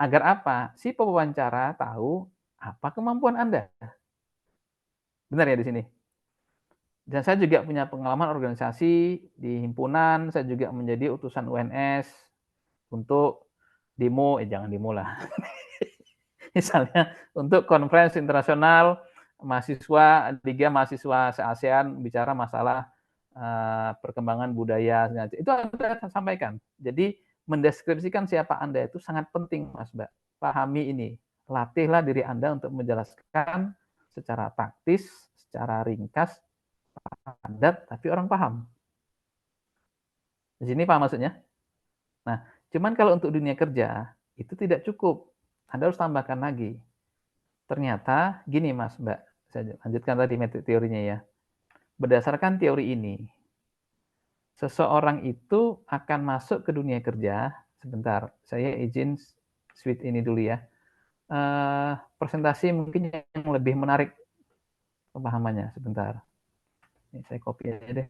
Speaker 1: Agar apa? Si pewawancara tahu apa kemampuan Anda. Benar ya di sini? Dan saya juga punya pengalaman organisasi di himpunan, saya juga menjadi utusan UNS untuk demo, jangan demo lah. Misalnya untuk konferensi internasional mahasiswa, Liga Mahasiswa se-ASEAN bicara masalah perkembangan budaya. Itu Anda sampaikan. Jadi mendeskripsikan siapa Anda itu sangat penting, Mas Mbak. Pahami ini. Latihlah diri Anda untuk menjelaskan secara taktis, secara ringkas, padat, tapi orang paham. Di sini paham maksudnya? Nah, cuman kalau untuk dunia kerja, itu tidak cukup. Anda harus tambahkan lagi. Ternyata, gini Mas, Mbak, saya lanjutkan tadi metode teorinya ya. Berdasarkan teori ini, seseorang itu akan masuk ke dunia kerja, sebentar, saya izin switch ini dulu ya. Presentasi mungkin yang lebih menarik pemahamannya, sebentar. Ini saya copy aja deh.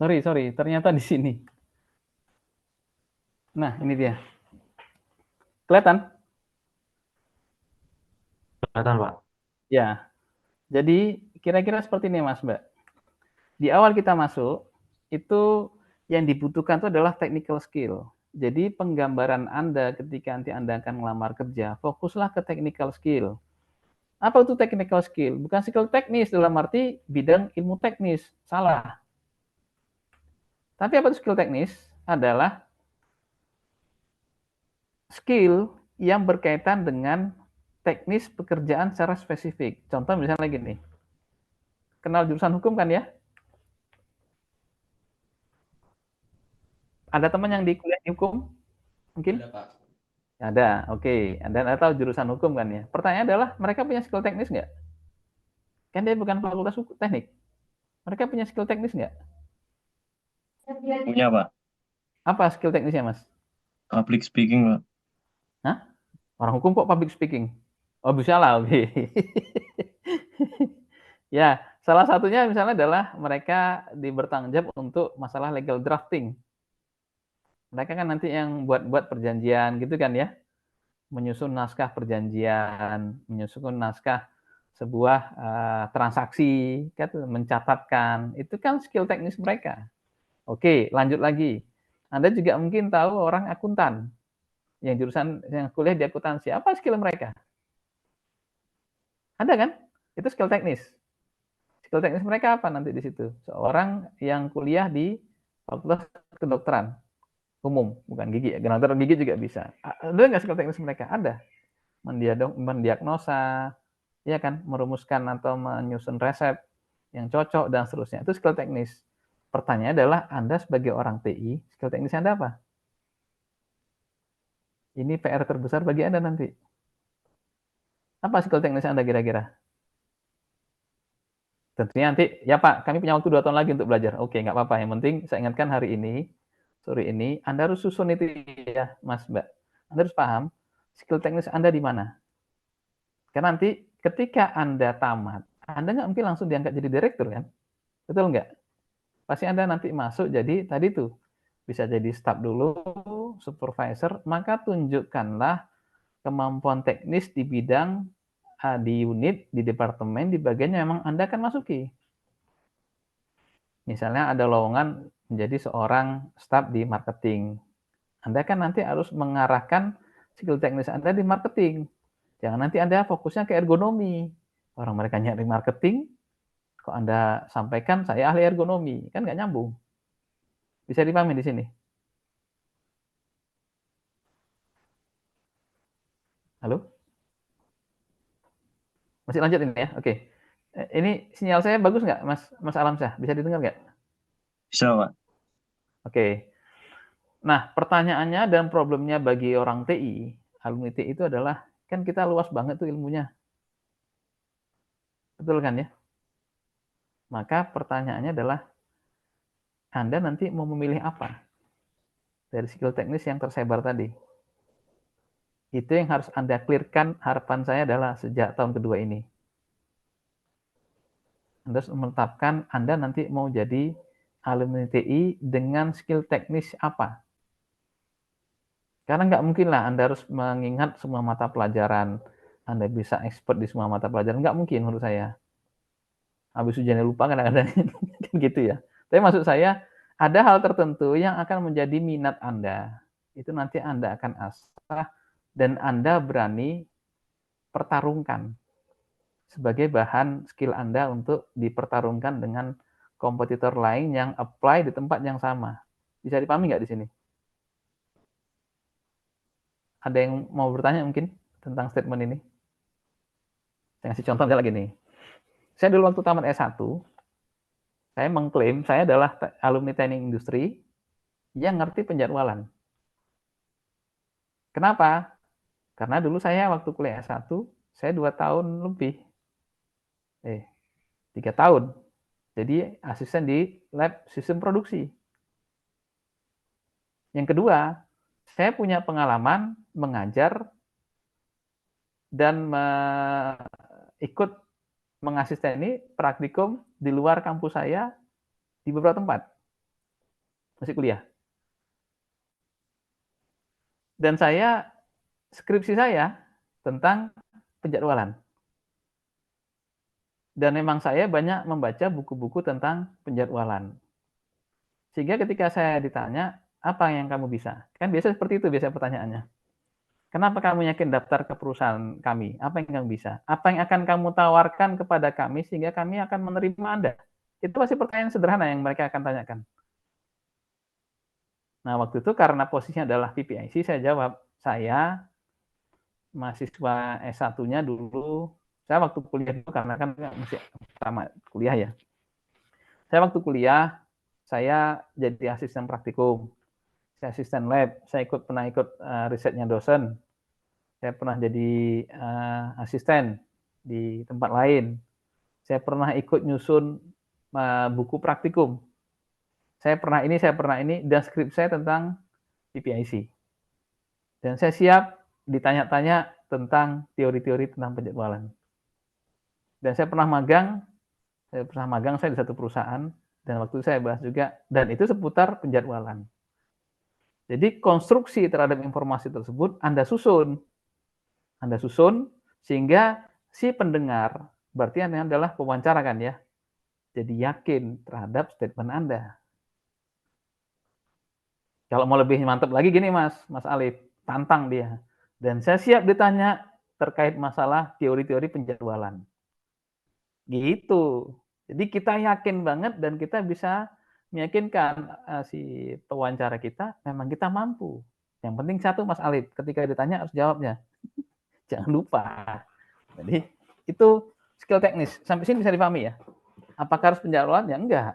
Speaker 1: Sorry, ternyata di sini. Nah, ini dia. Kelihatan?
Speaker 4: Kelihatan, Pak.
Speaker 1: Ya. Jadi kira-kira seperti ini Mas, Mbak. Di awal kita masuk, itu yang dibutuhkan itu adalah technical skill. Jadi penggambaran Anda ketika nanti Anda akan melamar kerja, fokuslah ke technical skill. Apa itu technical skill? Bukan skill teknis dalam arti bidang ilmu teknis. Salah. Tapi apa itu skill teknis? Adalah skill yang berkaitan dengan teknis pekerjaan secara spesifik. Contoh misalnya gini. Kenal jurusan hukum kan ya? Ada teman yang di kuliah hukum? Mungkin?
Speaker 7: Ada, Pak.
Speaker 1: Ada, oke. Anda tahu jurusan hukum kan ya? Pertanyaan adalah, mereka punya skill teknis nggak? Kan dia bukan fakultas teknik. Mereka punya skill teknis nggak?
Speaker 9: Punya, Pak.
Speaker 1: Apa skill teknisnya, Mas?
Speaker 9: Public speaking, Pak.
Speaker 1: Hah? Orang hukum kok public speaking? Oh, bisa lah, oke. Ya, salah satunya misalnya adalah mereka bertanggung jawab untuk masalah legal drafting. Mereka kan nanti yang buat perjanjian gitu kan ya, menyusun naskah perjanjian, menyusun naskah sebuah transaksi, kan, mencatatkan, itu kan skill teknis mereka. Oke, lanjut lagi. Anda juga mungkin tahu orang akuntan, yang jurusan yang kuliah di akuntansi, apa skill mereka? Ada kan? Itu skill teknis. Skill teknis mereka apa nanti di situ? Seorang yang kuliah di fakultas kedokteran umum, bukan gigi, dokter gigi juga bisa. Ada nggak skill teknis mereka? Ada. Mendiagnosa, ya kan, merumuskan atau menyusun resep yang cocok dan seterusnya. Itu skill teknis. Pertanyaannya adalah Anda sebagai orang TI, skill teknisnya Anda apa? Ini PR terbesar bagi Anda nanti. Apa skill teknis Anda kira-kira? Tentunya nanti, ya Pak, kami punya waktu 2 tahun lagi untuk belajar. Oke, nggak apa-apa. Yang penting saya ingatkan hari ini, sore ini, Anda harus susun itu ya, Mas, Mbak. Anda harus paham skill teknis Anda di mana. Karena nanti ketika Anda tamat, Anda nggak mungkin langsung diangkat jadi direktur kan? Betul nggak? Pasti Anda nanti masuk jadi tadi tuh, bisa jadi staff dulu, supervisor, maka tunjukkanlah kemampuan teknis di bidang, di unit, di departemen, di bagian yang memang Anda akan masuki. Misalnya ada lowongan menjadi seorang staf di marketing. Anda kan nanti harus mengarahkan skill teknis Anda di marketing. Jangan nanti Anda fokusnya ke ergonomi. Orang mereka nyari marketing, kok Anda sampaikan saya ahli ergonomi, kan nggak nyambung. Bisa dipahami di sini? Halo? Masih lanjut ini ya? Oke. Ini sinyal saya bagus nggak, Mas Alamsyah? Bisa didengar nggak?
Speaker 9: Bisa, Pak.
Speaker 1: Oke. Nah, pertanyaannya dan problemnya bagi orang TI, alumni TI itu adalah, kan kita luas banget tuh ilmunya. Betul kan ya? Maka pertanyaannya adalah, Anda nanti mau memilih apa dari skill teknis yang tersebar tadi? Itu yang harus Anda clear-kan, harapan saya adalah sejak tahun kedua ini. Anda harus menetapkan Anda nanti mau jadi alumni TI dengan skill teknis apa. Karena nggak mungkin lah Anda harus mengingat semua mata pelajaran, Anda bisa expert di semua mata pelajaran, nggak mungkin menurut saya. Habis ujiannya lupa kadang-kadang, kan gitu ya. Tapi maksud saya, ada hal tertentu yang akan menjadi minat Anda. Itu nanti Anda akan asah dan Anda berani pertarungkan sebagai bahan skill Anda untuk dipertarungkan dengan kompetitor lain yang apply di tempat yang sama. Bisa dipahami nggak di sini? Ada yang mau bertanya mungkin tentang statement ini? Saya kasih contoh lagi nih. Saya dulu waktu tamat S1, saya mengklaim saya adalah alumni teknik industri yang ngerti penjadwalan. Kenapa? Karena dulu saya waktu kuliah S1, saya 2 tahun lebih. 3 tahun. Jadi asisten di lab sistem produksi. Yang kedua, saya punya pengalaman mengajar dan ikut mengasisteni praktikum di luar kampus saya di beberapa tempat. masih kuliah. Dan skripsi saya tentang penjadwalan. Dan memang saya banyak membaca buku-buku tentang penjadwalan. Sehingga ketika saya ditanya, apa yang kamu bisa? Kan biasa seperti itu biasa pertanyaannya. Kenapa kamu yakin daftar ke perusahaan kami? Apa yang kamu bisa? Apa yang akan kamu tawarkan kepada kami sehingga kami akan menerima Anda? Itu pasti pertanyaan sederhana yang mereka akan tanyakan. Nah, waktu itu karena posisinya adalah PPIC, saya jawab, saya mahasiswa S1-nya dulu, saya waktu kuliah itu karena kan masih pertama kuliah ya. Saya waktu kuliah, saya jadi asisten praktikum, saya asisten lab, saya pernah ikut risetnya dosen, saya pernah jadi asisten di tempat lain, saya pernah ikut nyusun buku praktikum, saya pernah ini, dan skrip saya tentang PPIC. Dan saya siap ditanya-tanya tentang teori-teori tentang penjadwalan. Dan saya pernah magang saya di satu perusahaan, dan waktu itu saya bahas juga, dan itu seputar penjadwalan. Jadi konstruksi terhadap informasi tersebut Anda susun sehingga si pendengar, berarti Anda adalah pewawancara kan ya, jadi yakin terhadap statement Anda. Kalau mau lebih mantap lagi gini Mas Alif, tantang dia. Dan saya siap ditanya terkait masalah teori-teori penjadwalan. Gitu. Jadi kita yakin banget dan kita bisa meyakinkan si pewawancara kita memang kita mampu. Yang penting satu Mas Alif, ketika ditanya harus jawabnya. Jangan lupa. Jadi itu skill teknis. Sampai sini bisa dipahami ya. Apakah harus penjadwalan? Ya enggak.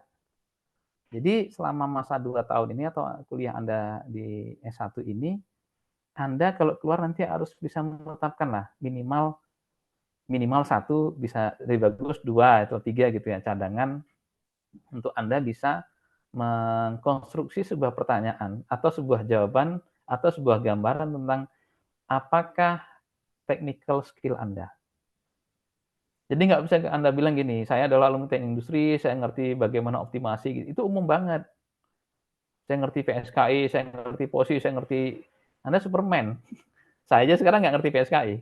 Speaker 1: Jadi selama masa 2 tahun ini atau kuliah Anda di S1 ini, Anda kalau keluar nanti harus bisa menetapkan lah minimal 1, bisa lebih bagus 2 atau 3 gitu ya, cadangan untuk Anda bisa mengkonstruksi sebuah pertanyaan atau sebuah jawaban atau sebuah gambaran tentang apakah technical skill Anda. Jadi nggak bisa Anda bilang gini, saya adalah alumni teknik industri, saya ngerti bagaimana optimasi, gitu. Itu umum banget. Saya ngerti PSKI, saya ngerti POSI, saya ngerti, Anda Superman. Saya aja sekarang nggak ngerti PSKI.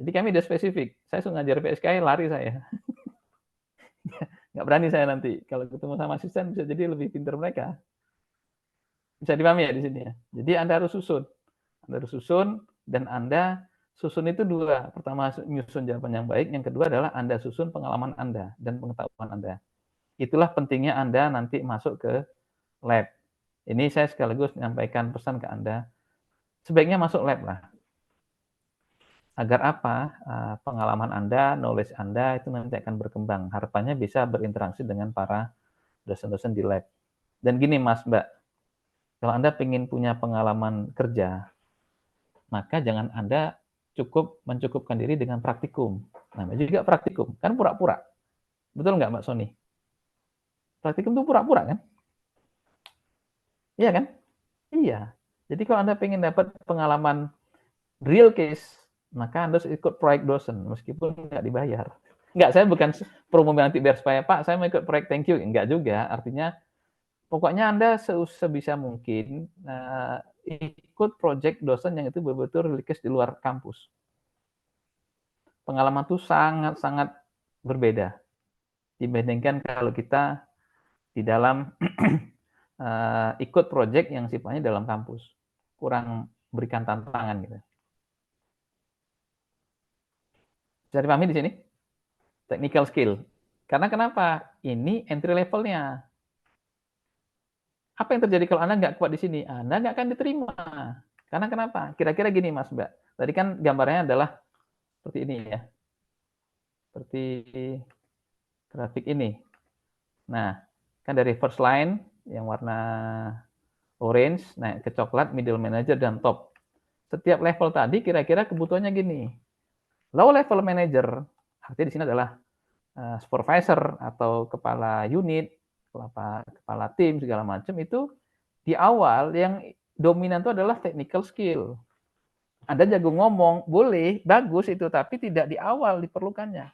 Speaker 1: Jadi kami udah spesifik, saya suruh ngajar PSKI, lari saya. Nggak berani saya nanti, kalau ketemu sama asisten bisa jadi lebih pintar mereka. Bisa dipahami ya di sini ya. Jadi Anda harus susun, dan Anda susun itu 2. Pertama, nyusun jawaban yang baik. Yang kedua adalah Anda susun pengalaman Anda dan pengetahuan Anda. Itulah pentingnya Anda nanti masuk ke lab. Ini saya sekaligus menyampaikan pesan ke Anda. Sebaiknya masuk lab lah. Agar apa? Pengalaman Anda, knowledge Anda itu nanti akan berkembang. Harapannya bisa berinteraksi dengan para dosen-dosen di lab. Dan gini Mas, Mbak. Kalau Anda ingin punya pengalaman kerja, maka jangan Anda mencukupkan diri dengan praktikum. Namanya juga praktikum, kan pura-pura. Betul nggak Mbak Sony? Praktikum itu pura-pura kan? Iya kan? Iya. Jadi kalau Anda pengen dapat pengalaman real case, maka Anda harus ikut proyek dosen, meskipun nggak dibayar. Nggak, saya bukan promo nanti biar supaya Pak, saya mau ikut proyek thank you. Nggak juga, artinya pokoknya Anda sebisa mungkin ikut proyek dosen yang itu betul-betul real case di luar kampus. Pengalaman itu sangat-sangat berbeda dibandingkan kalau kita di dalam ikut proyek yang sifatnya dalam kampus. Kurang berikan tantangan gitu. Bisa dipahami di sini? Technical skill. Karena kenapa? Ini entry levelnya. Apa yang terjadi kalau Anda nggak kuat di sini? Anda nggak akan diterima. Karena kenapa? Kira-kira gini Mas Mbak. Tadi kan gambarnya adalah seperti ini ya. Seperti grafik ini. Nah, kan dari first line yang warna orange, naik ke coklat, middle manager, dan top. Setiap level tadi kira-kira kebutuhannya gini. Low level manager, artinya di sini adalah supervisor atau kepala unit, kepala tim, segala macam, itu di awal yang dominan itu adalah technical skill. Anda jago ngomong, boleh, bagus itu, tapi tidak di awal diperlukannya.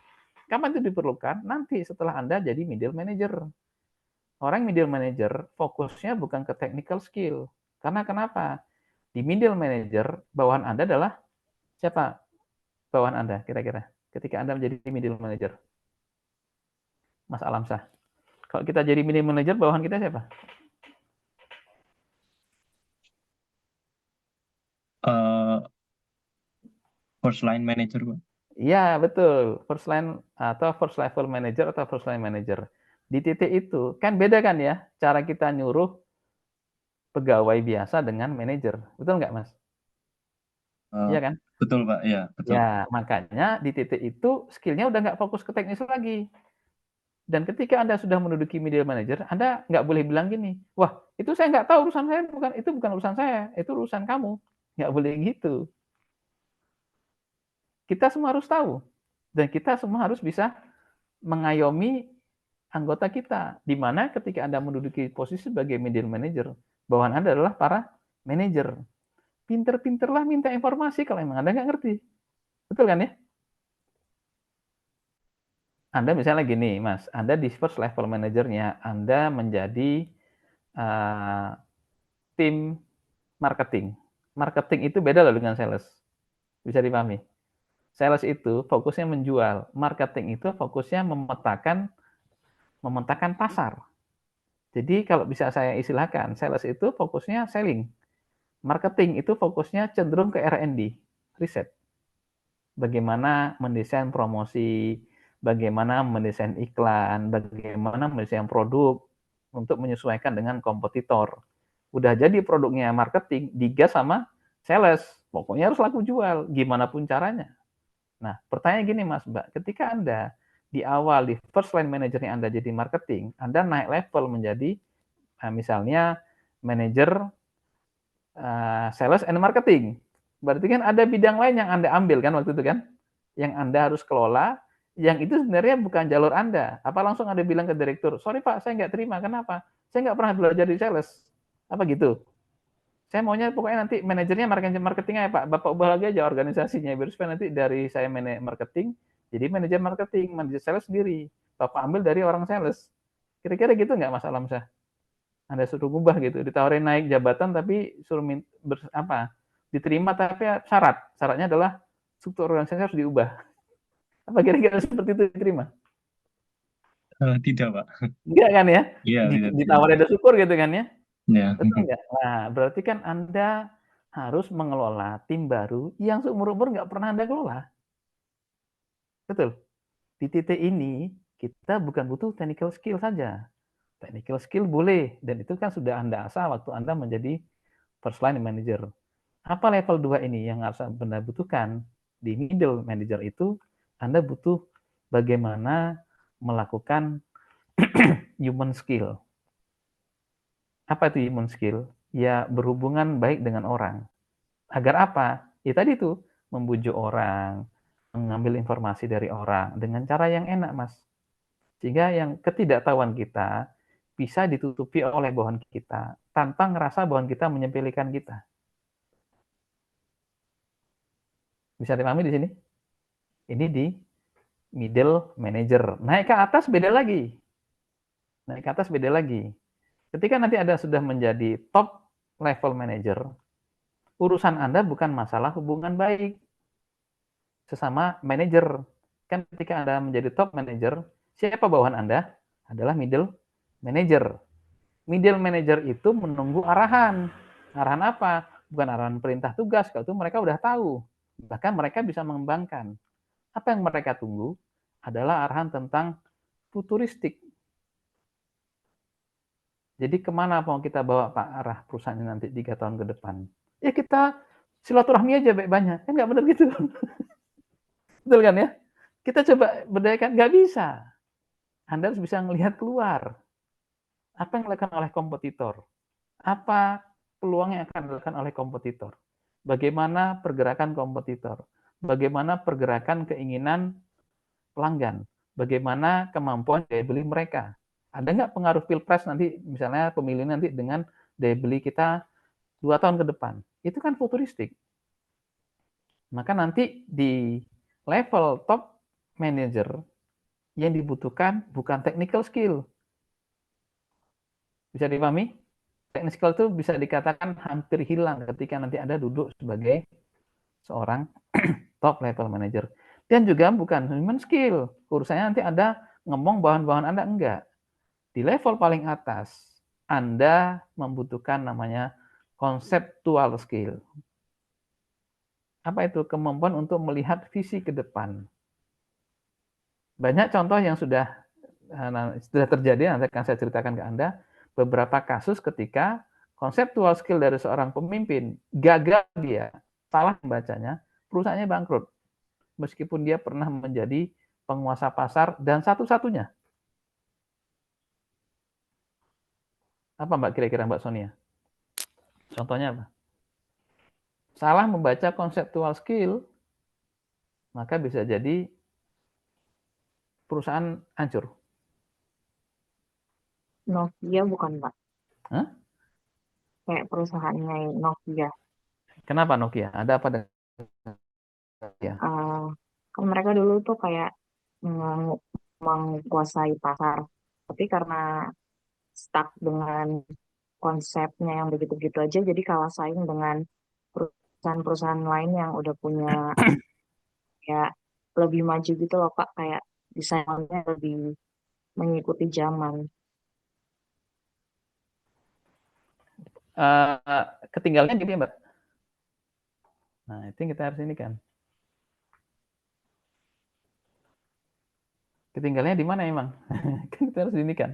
Speaker 1: Kapan itu diperlukan? Nanti setelah Anda jadi middle manager. orang middle manager fokusnya bukan ke technical skill. Karena kenapa? Di middle manager, bawahan Anda adalah siapa bawahan Anda kira-kira? Ketika Anda menjadi middle manager, Mas Alamsah. Kalau kita jadi middle manager, bawahan kita siapa?
Speaker 9: First line manager, Pak.
Speaker 1: Iya, betul. First line atau first level manager atau first line manager. Di titik itu, kan beda kan ya, cara kita nyuruh pegawai biasa dengan manajer. Betul nggak, Mas? Iya kan?
Speaker 9: Betul, Pak. Iya, betul.
Speaker 1: Ya, makanya di titik itu skill-nya udah nggak fokus ke teknis lagi. Dan ketika Anda sudah menduduki middle manager, Anda nggak boleh bilang gini, wah, itu saya nggak tahu, urusan saya bukan, itu bukan urusan saya, itu urusan kamu. Nggak boleh gitu. Kita semua harus tahu. Dan kita semua harus bisa mengayomi anggota kita. Di mana ketika Anda menduduki posisi sebagai middle manager, bawahan Anda adalah para manajer. Pinter-pinterlah minta informasi kalau emang Anda nggak ngerti. Betul kan ya? Anda misalnya gini, Mas, Anda di first level manajernya, Anda menjadi tim marketing. Marketing itu beda loh dengan sales. Bisa dipahami? Sales itu fokusnya menjual, marketing itu fokusnya memetakan pasar. Jadi kalau bisa saya istilahkan, sales itu fokusnya selling. Marketing itu fokusnya cenderung ke R&D, riset. Bagaimana mendesain promosi, bagaimana mendesain iklan, bagaimana mendesain produk untuk menyesuaikan dengan kompetitor. Udah jadi produknya marketing, digas sama sales. Pokoknya harus laku jual, gimana pun caranya. Nah, pertanyaan gini Mas Mbak, ketika Anda di awal di first line manajernya Anda jadi marketing, Anda naik level menjadi misalnya manajer sales and marketing. Berarti kan ada bidang lain yang Anda ambil kan waktu itu kan? Yang Anda harus kelola, yang itu sebenarnya bukan jalur Anda. Apa langsung Anda bilang ke direktur, sorry Pak, saya nggak terima. Kenapa? Saya nggak pernah belajar di sales. Apa gitu? Saya maunya pokoknya nanti manajernya marketing aja Pak, Bapak ubah lagi aja organisasinya, biar supaya nanti dari saya marketing, jadi manajer marketing, manajer sales sendiri. Bapak ambil dari orang sales. Kira-kira gitu nggak Mas Alamsyah? Anda suruh ngubah gitu, ditawarin naik jabatan tapi suruh diterima tapi syaratnya adalah struktur organisasi harus diubah. Apa kira-kira seperti itu diterima?
Speaker 9: Tidak, Pak.
Speaker 1: Enggak kan ya?
Speaker 9: Iya, tidak.
Speaker 1: Ditawarin ada syukur gitu kan ya?
Speaker 9: Ya.
Speaker 1: Betul nggak? Nah, berarti kan Anda harus mengelola tim baru yang seumur-umur nggak pernah Anda kelola. Betul. Di titik ini, kita bukan butuh technical skill saja. Technical skill boleh, dan itu kan sudah Anda asah waktu Anda menjadi first line manager. Apa level 2 ini yang harus Anda butuhkan? Di middle manager itu, Anda butuh bagaimana melakukan human skill. Apa itu human skill? Ya berhubungan baik dengan orang. Agar apa? Ya tadi itu, membujuk orang, mengambil informasi dari orang dengan cara yang enak, Mas. Sehingga yang ketidaktahuan kita bisa ditutupi oleh bawahan kita tanpa ngerasa bawahan kita menyepelekan kita. Bisa dipahami di sini? Ini di middle manager. Naik ke atas beda lagi. Naik ke atas beda lagi. Ketika nanti Anda sudah menjadi top level manager, urusan Anda bukan masalah hubungan baik sesama manajer. Kan ketika Anda menjadi top manager, siapa bawahan Anda? Adalah middle manager. Middle manager itu menunggu arahan. Arahan apa? Bukan arahan perintah tugas, kalau itu mereka udah tahu. Bahkan mereka bisa mengembangkan. Apa yang mereka tunggu adalah arahan tentang futuristik. Jadi kemana mau kita bawa Pak arah perusahaannya nanti 3 tahun ke depan? Ya kita silaturahmi aja baik-banyak. Kan nggak benar gitu. Betul kan ya? Kita coba berdayakan, nggak bisa. Anda harus bisa melihat keluar. Apa yang dilakukan oleh kompetitor? Apa peluang yang akan dilakukan oleh kompetitor? Bagaimana pergerakan kompetitor? Bagaimana pergerakan keinginan pelanggan? Bagaimana kemampuan daya beli mereka? Ada nggak pengaruh pilpres nanti, misalnya pemilih nanti dengan daya beli kita 2 tahun ke depan? Itu kan futuristik. Maka nanti di level top manager yang dibutuhkan bukan technical skill. Bisa dipahami? Technical itu bisa dikatakan hampir hilang ketika nanti Anda duduk sebagai seorang top level manager. Dan juga bukan human skill. Urusannya nanti Anda ngomong bahan-bahan Anda enggak. Di level paling atas, Anda membutuhkan namanya conceptual skill. Apa itu? Kemampuan untuk melihat visi ke depan. Banyak contoh yang sudah terjadi, nanti akan saya ceritakan ke Anda, beberapa kasus ketika conceptual skill dari seorang pemimpin gagal, dia salah membacanya, perusahaannya bangkrut. Meskipun dia pernah menjadi penguasa pasar dan satu-satunya. Apa Mbak kira-kira Mbak Sonia? Contohnya apa? Salah membaca conceptual skill, maka bisa jadi perusahaan hancur.
Speaker 6: Nokia bukan, Pak?
Speaker 1: Hah?
Speaker 6: Kayak perusahaannya Nokia.
Speaker 1: Kenapa Nokia? Ada apa dengan Nokia?
Speaker 6: Kan mereka dulu tuh kayak menguasai pasar. Tapi karena stuck dengan konsepnya yang begitu-begitu aja, jadi kalah saing dengan perusahaan-perusahaan lain yang udah punya ya lebih maju gitu loh Pak, kayak desainnya lebih mengikuti zaman.
Speaker 1: Ketinggalannya gitu ya Mbak? Nah itu yang kita harus ini kan. Ketinggalannya di mana emang? Kan kita harus ini kan.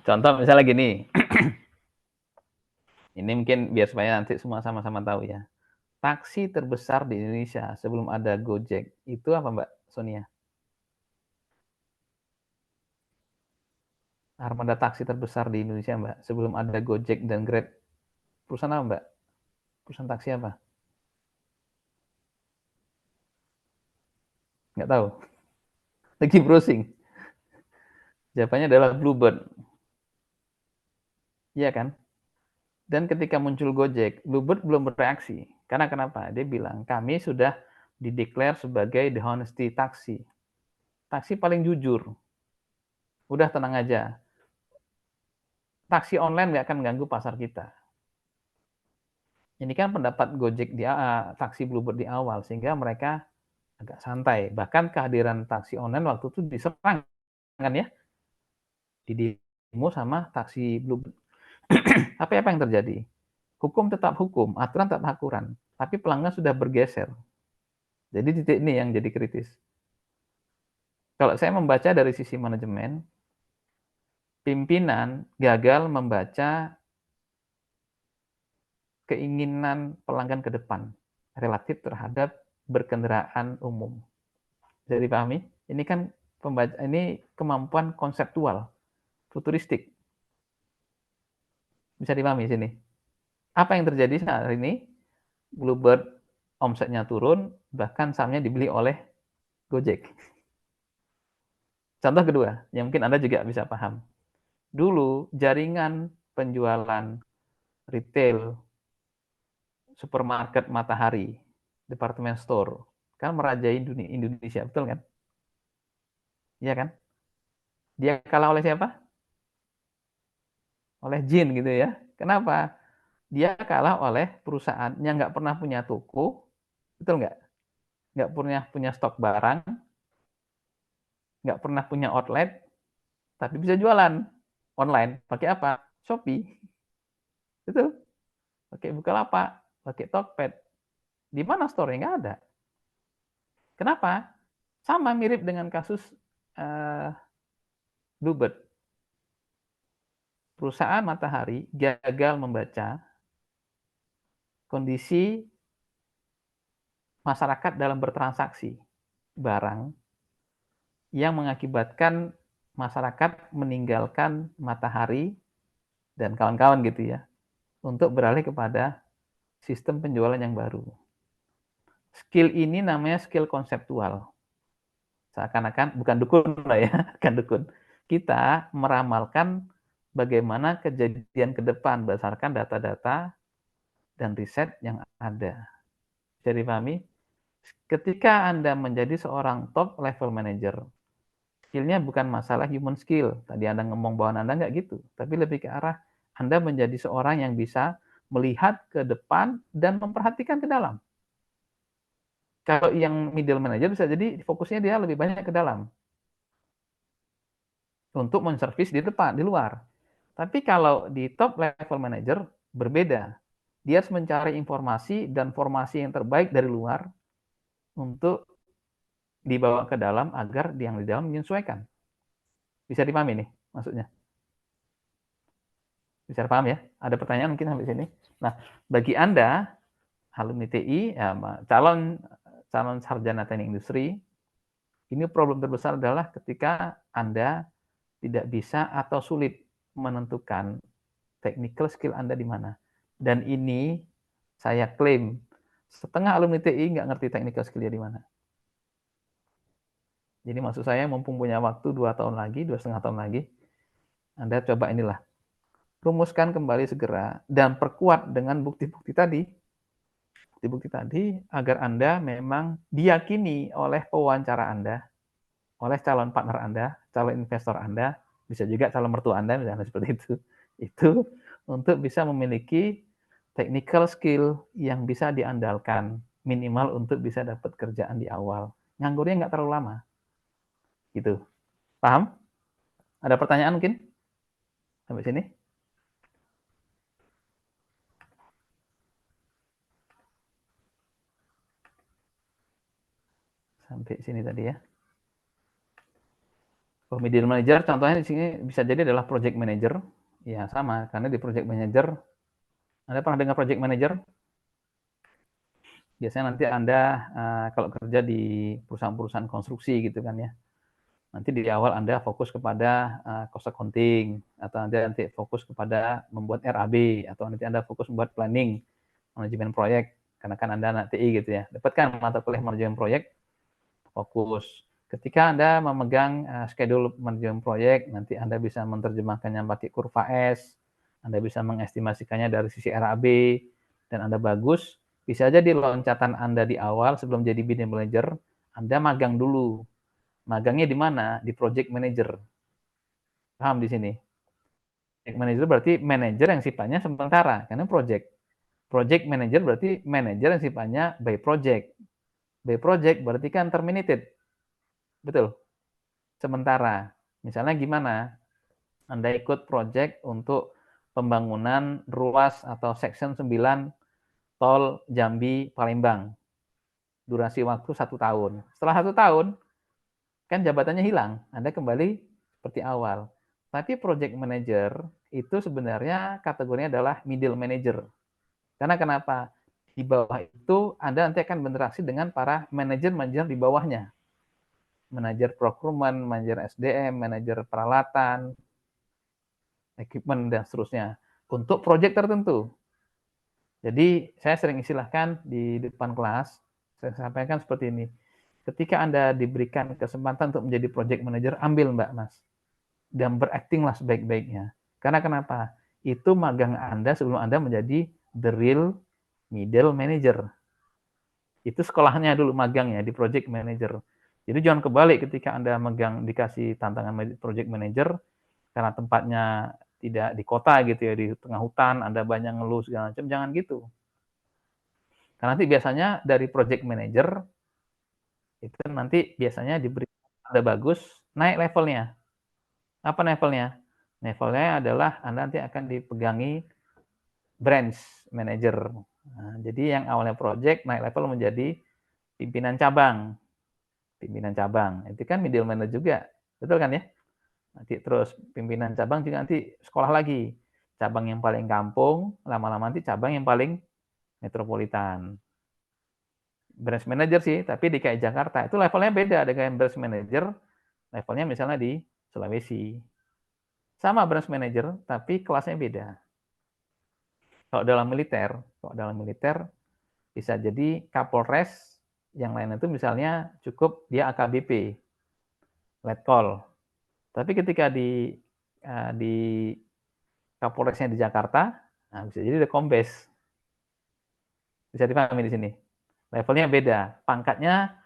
Speaker 1: Contoh misalnya gini. Ini mungkin biar supaya nanti semua sama-sama tahu ya. Taksi terbesar di Indonesia sebelum ada Gojek itu apa Mbak Sonia? Armada taksi terbesar di Indonesia Mbak sebelum ada Gojek dan Grab. Perusahaan apa Mbak? Perusahaan taksi apa? Nggak tahu. Lagi browsing. Jawabannya adalah Bluebird. Iya kan? Dan ketika muncul Gojek, Bluebird belum bereaksi. Karena kenapa? Dia bilang, kami sudah dideklar sebagai the honesty taksi. Taksi paling jujur. Udah tenang aja. Taksi online nggak akan ganggu pasar kita. Ini kan pendapat Gojek di taksi Bluebird di awal, sehingga mereka agak santai. Bahkan kehadiran taksi online waktu itu diserang kan ya, di demo sama taksi Bluebird. Tapi apa yang terjadi? Hukum tetap hukum, aturan tetap aturan, tapi pelanggan sudah bergeser. Jadi titik ini yang jadi kritis. Kalau saya membaca dari sisi manajemen, pimpinan gagal membaca keinginan pelanggan ke depan relatif terhadap berkendaraan umum. Jadi pahami? Ini kan ini kemampuan konseptual, futuristik. Bisa dipahami sini. Apa yang terjadi saat ini? Bluebird omsetnya turun, bahkan sahamnya dibeli oleh Gojek. Contoh kedua, yang mungkin Anda juga bisa paham. Dulu jaringan penjualan retail supermarket Matahari, department store, kan merajai Indonesia, betul kan? Iya kan? Dia kalah oleh siapa? Oleh jin gitu ya. Kenapa? Dia kalah oleh perusahaan yang nggak pernah punya toko, betul nggak? Nggak pernah punya stok barang, nggak pernah punya outlet, tapi bisa jualan online. Pakai apa? Shopee. Betul? Pakai Bukalapak, pakai Tokped. Di mana store-nya? Nggak ada. Kenapa? Sama mirip dengan kasus Bluebird. Perusahaan Matahari gagal membaca kondisi masyarakat dalam bertransaksi barang yang mengakibatkan masyarakat meninggalkan Matahari dan kawan-kawan gitu ya, untuk beralih kepada sistem penjualan yang baru. Skill ini namanya skill konseptual. Seakan-akan, bukan dukun lah ya, bukan dukun. kita meramalkan bagaimana kejadian ke depan berdasarkan data-data dan riset yang ada. Bisa dipahami? Ketika Anda menjadi seorang top level manager, skill-nya bukan masalah human skill. Tadi Anda ngomong bahwa Anda nggak gitu, tapi lebih ke arah Anda menjadi seorang yang bisa melihat ke depan dan memperhatikan ke dalam. Kalau yang middle manager bisa jadi fokusnya dia lebih banyak ke dalam untuk menservis di depan, di luar. Tapi kalau di top level manager berbeda. Dia harus mencari informasi dan formasi yang terbaik dari luar untuk dibawa ke dalam agar yang di dalam menyesuaikan. Bisa dipahami nih maksudnya? Bisa paham ya? Ada pertanyaan mungkin sampai sini? Nah, bagi Anda, alumni TI, ya, calon sarjana teknik industri, ini problem terbesar adalah ketika Anda tidak bisa atau sulit menentukan technical skill Anda di mana. Dan ini saya klaim, setengah alumni TI nggak ngerti technical skill-nya di mana. Jadi maksud saya, mumpung punya waktu 2 tahun lagi, 2,5 tahun lagi, Anda coba inilah, rumuskan kembali segera, dan perkuat dengan bukti-bukti tadi, agar Anda memang diyakini oleh pewawancara Anda, oleh calon partner Anda, calon investor Anda, bisa juga calon mertua Anda, misalnya seperti itu untuk bisa memiliki technical skill yang bisa diandalkan, minimal untuk bisa dapat kerjaan di awal. Nganggurnya nggak terlalu lama. Gitu. Paham? Ada pertanyaan mungkin? Sampai sini? Sampai sini tadi ya. Middle manager contohnya di sini bisa jadi adalah project manager. Ya sama, karena di project manager, Anda pernah dengar project manager? Biasanya nanti Anda kalau kerja di perusahaan-perusahaan konstruksi gitu kan ya. Nanti di awal Anda fokus kepada cost accounting, atau nanti fokus kepada membuat RAB, atau nanti Anda fokus membuat planning, manajemen proyek, karena kan Anda anak TI gitu ya. Dapatkan mata kuliah manajemen proyek, fokus. Ketika Anda memegang schedule manajemen proyek, nanti Anda bisa menerjemahkannya pakai kurva S, Anda bisa mengestimasikannya dari sisi RAB, dan Anda bagus, bisa aja di loncatan Anda di awal sebelum jadi bidang manager, Anda magang dulu. Magangnya di mana? Di project manager. Paham di sini? Project manager berarti manajer yang sifatnya sementara, karena project. Project manager berarti manajer yang sifatnya by project. By project berarti kan terminated. Betul? Sementara. Misalnya gimana? Anda ikut project untuk pembangunan ruas atau section 9 tol Jambi-Palembang. Durasi waktu 1 tahun. Setelah 1 tahun, kan jabatannya hilang. Anda kembali seperti awal. Tapi project manager itu sebenarnya kategorinya adalah middle manager. Karena kenapa? Di bawah itu Anda nanti akan berinteraksi dengan para manajer-manajer di bawahnya. Manajer procurement, manajer SDM, manajer peralatan, equipment, dan seterusnya. Untuk proyek tertentu. Jadi saya sering istilahkan di depan kelas, saya sampaikan seperti ini. Ketika Anda diberikan kesempatan untuk menjadi project manager, ambil Mbak Mas. Dan beraktinglah sebaik-baiknya. Karena kenapa? Itu magang Anda sebelum Anda menjadi the real middle manager. Itu sekolahnya dulu magangnya di project manager. Jadi jangan kebalik ketika Anda megang dikasih tantangan project manager karena tempatnya tidak di kota gitu ya, di tengah hutan, Anda banyak ngeluh segala macam, jangan gitu. Karena nanti biasanya dari project manager itu nanti biasanya diberi Anda bagus, naik levelnya. Apa levelnya? Levelnya adalah Anda nanti akan dipegangi branch manager. Nah, jadi yang awalnya project naik level menjadi pimpinan cabang. Pimpinan cabang. Itu kan middle manager juga. Betul kan ya? Nanti terus pimpinan cabang juga nanti sekolah lagi. Cabang yang paling kampung, lama-lama nanti cabang yang paling metropolitan. Branch manager sih, tapi di DKI Jakarta itu levelnya beda dengan branch manager. Levelnya misalnya di Sulawesi. Sama branch manager, tapi kelasnya beda. Kalau dalam militer bisa jadi Kapolres, yang lain itu misalnya cukup dia AKBP, Letkol. Tapi ketika di Kapolresnya di Jakarta, nah bisa jadi ada kombes. Bisa dipahami di sini. Levelnya beda, pangkatnya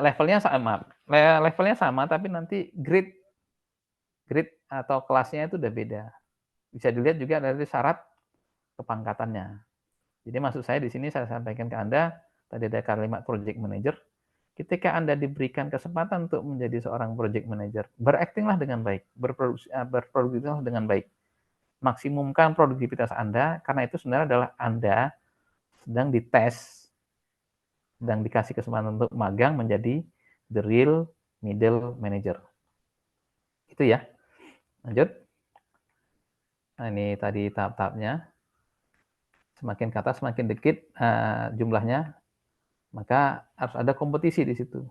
Speaker 1: levelnya sama, tapi nanti grade atau kelasnya itu udah beda. Bisa dilihat juga dari syarat kepangkatannya. Jadi maksud saya di sini saya sampaikan ke Anda, tadi ada kalimat project manager. Ketika Anda diberikan kesempatan untuk menjadi seorang project manager, beraktinglah dengan baik, berproduktiflah dengan baik. Maksimumkan produktivitas Anda, karena itu sebenarnya adalah Anda sedang dites, sedang dikasih kesempatan untuk magang menjadi the real middle manager. Itu ya. Lanjut. Nah, ini tadi tahap-tahapnya. Semakin ke atas, semakin dikit jumlahnya, maka harus ada kompetisi di situ.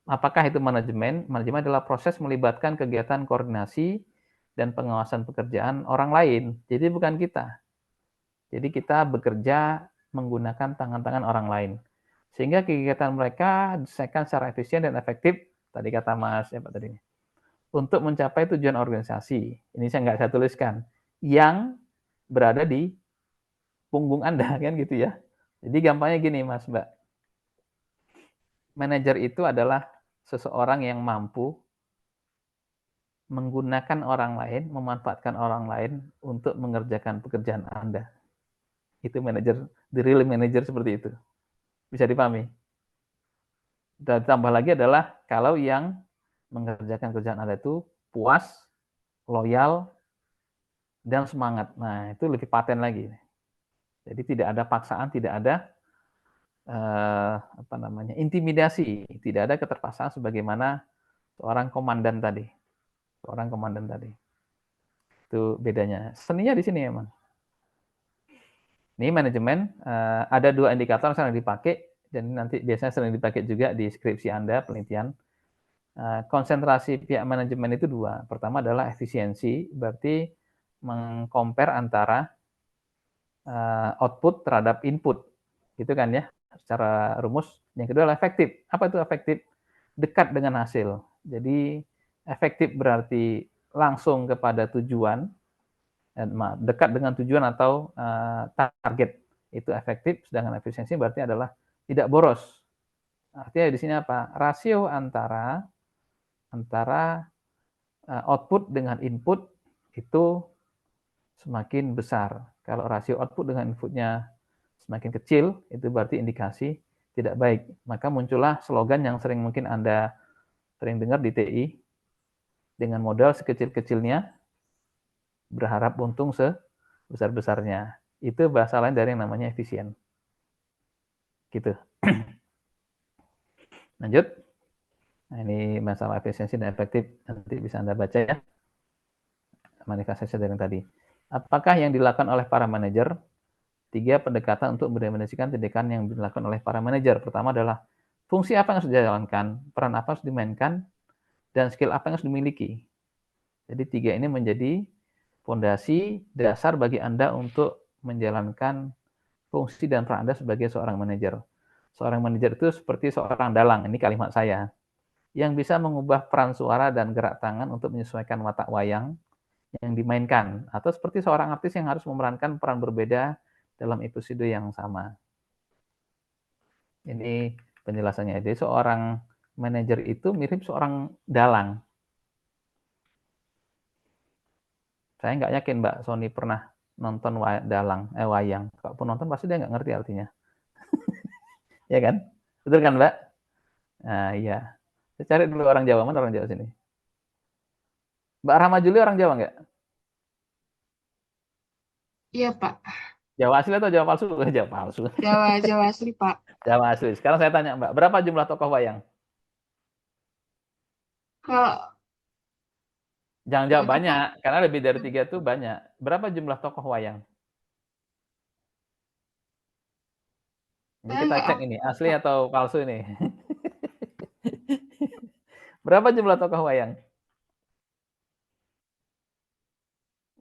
Speaker 1: Apakah itu manajemen? Manajemen adalah proses melibatkan kegiatan koordinasi dan pengawasan pekerjaan orang lain. Jadi bukan kita. Jadi kita bekerja menggunakan tangan-tangan orang lain. Sehingga kegiatan mereka diselesaikan secara efisien dan efektif, tadi kata Mas, Pak tadi, untuk mencapai tujuan organisasi. Ini saya nggak saya tuliskan. Yang berada di punggung Anda, kan gitu ya. Jadi gampangnya gini, Mas, Mbak. Manajer itu adalah seseorang yang mampu menggunakan orang lain, memanfaatkan orang lain untuk mengerjakan pekerjaan Anda. Itu manajer, the real manager seperti itu. Bisa dipahami? Dan tambah lagi adalah kalau yang mengerjakan kerjaan Anda itu puas, loyal, dan semangat. Nah, itu lebih paten lagi. Jadi tidak ada paksaan, tidak ada intimidasi, tidak ada keterpaksaan sebagaimana seorang komandan tadi. Itu bedanya. Seninya di sini memang. Ini manajemen, ada 2 indikator yang sering dipakai, dan nanti biasanya sering dipakai juga di skripsi Anda, penelitian. Konsentrasi pihak manajemen itu 2. Pertama adalah efisiensi, berarti mengcompare antara output terhadap input. Itu kan ya, secara rumus. Yang kedua adalah efektif. Apa itu efektif? Dekat dengan hasil. Jadi efektif berarti langsung kepada tujuan, dekat dengan tujuan atau target, itu efektif. Sedangkan efisiensi berarti adalah tidak boros. Artinya di sini apa? Rasio antara output dengan input itu semakin besar. Kalau rasio output dengan inputnya semakin kecil, itu berarti indikasi tidak baik. Maka muncullah slogan yang sering mungkin Anda sering dengar di TI, dengan modal sekecil-kecilnya, berharap untung sebesar-besarnya. Itu bahasa lain dari yang namanya efisien. Gitu. Lanjut. Nah, ini masalah efisiensi dan efektif. Nanti bisa Anda baca ya. Manifestasi dari yang tadi. Apakah yang dilakukan oleh para manajer? 3 pendekatan untuk mendefinisikan tindakan yang dilakukan oleh para manajer. Pertama adalah fungsi apa yang harus dijalankan, peran apa yang harus dimainkan, dan skill apa yang harus dimiliki. Jadi 3 ini menjadi fondasi dasar bagi Anda untuk menjalankan fungsi dan peran Anda sebagai seorang manajer. Seorang manajer itu seperti seorang dalang, ini kalimat saya, yang bisa mengubah peran suara dan gerak tangan untuk menyesuaikan watak wayang yang dimainkan, atau seperti seorang artis yang harus memerankan peran berbeda dalam episode yang sama. Ini penjelasannya. Jadi seorang manajer itu mirip seorang dalang. Saya nggak yakin Mbak Sony pernah nonton wayang. Kalau pun nonton pasti dia nggak ngerti artinya. Ya kan? Betul kan Mbak? Nah iya. Saya cari dulu orang Jawa. Mana orang Jawa sini? Mbak Rahma Juli orang Jawa nggak?
Speaker 3: Iya, Pak.
Speaker 1: Jawa asli atau Jawa palsu? Jawa palsu.
Speaker 3: Jawa asli, Pak.
Speaker 1: Jawa asli. Sekarang saya tanya Mbak, berapa jumlah tokoh wayang?
Speaker 3: Kalau
Speaker 1: Jangan jawab banyak, karena lebih dari 3 itu banyak. Berapa jumlah tokoh wayang? Ini kita cek ini, asli atau palsu ini. Berapa jumlah tokoh wayang?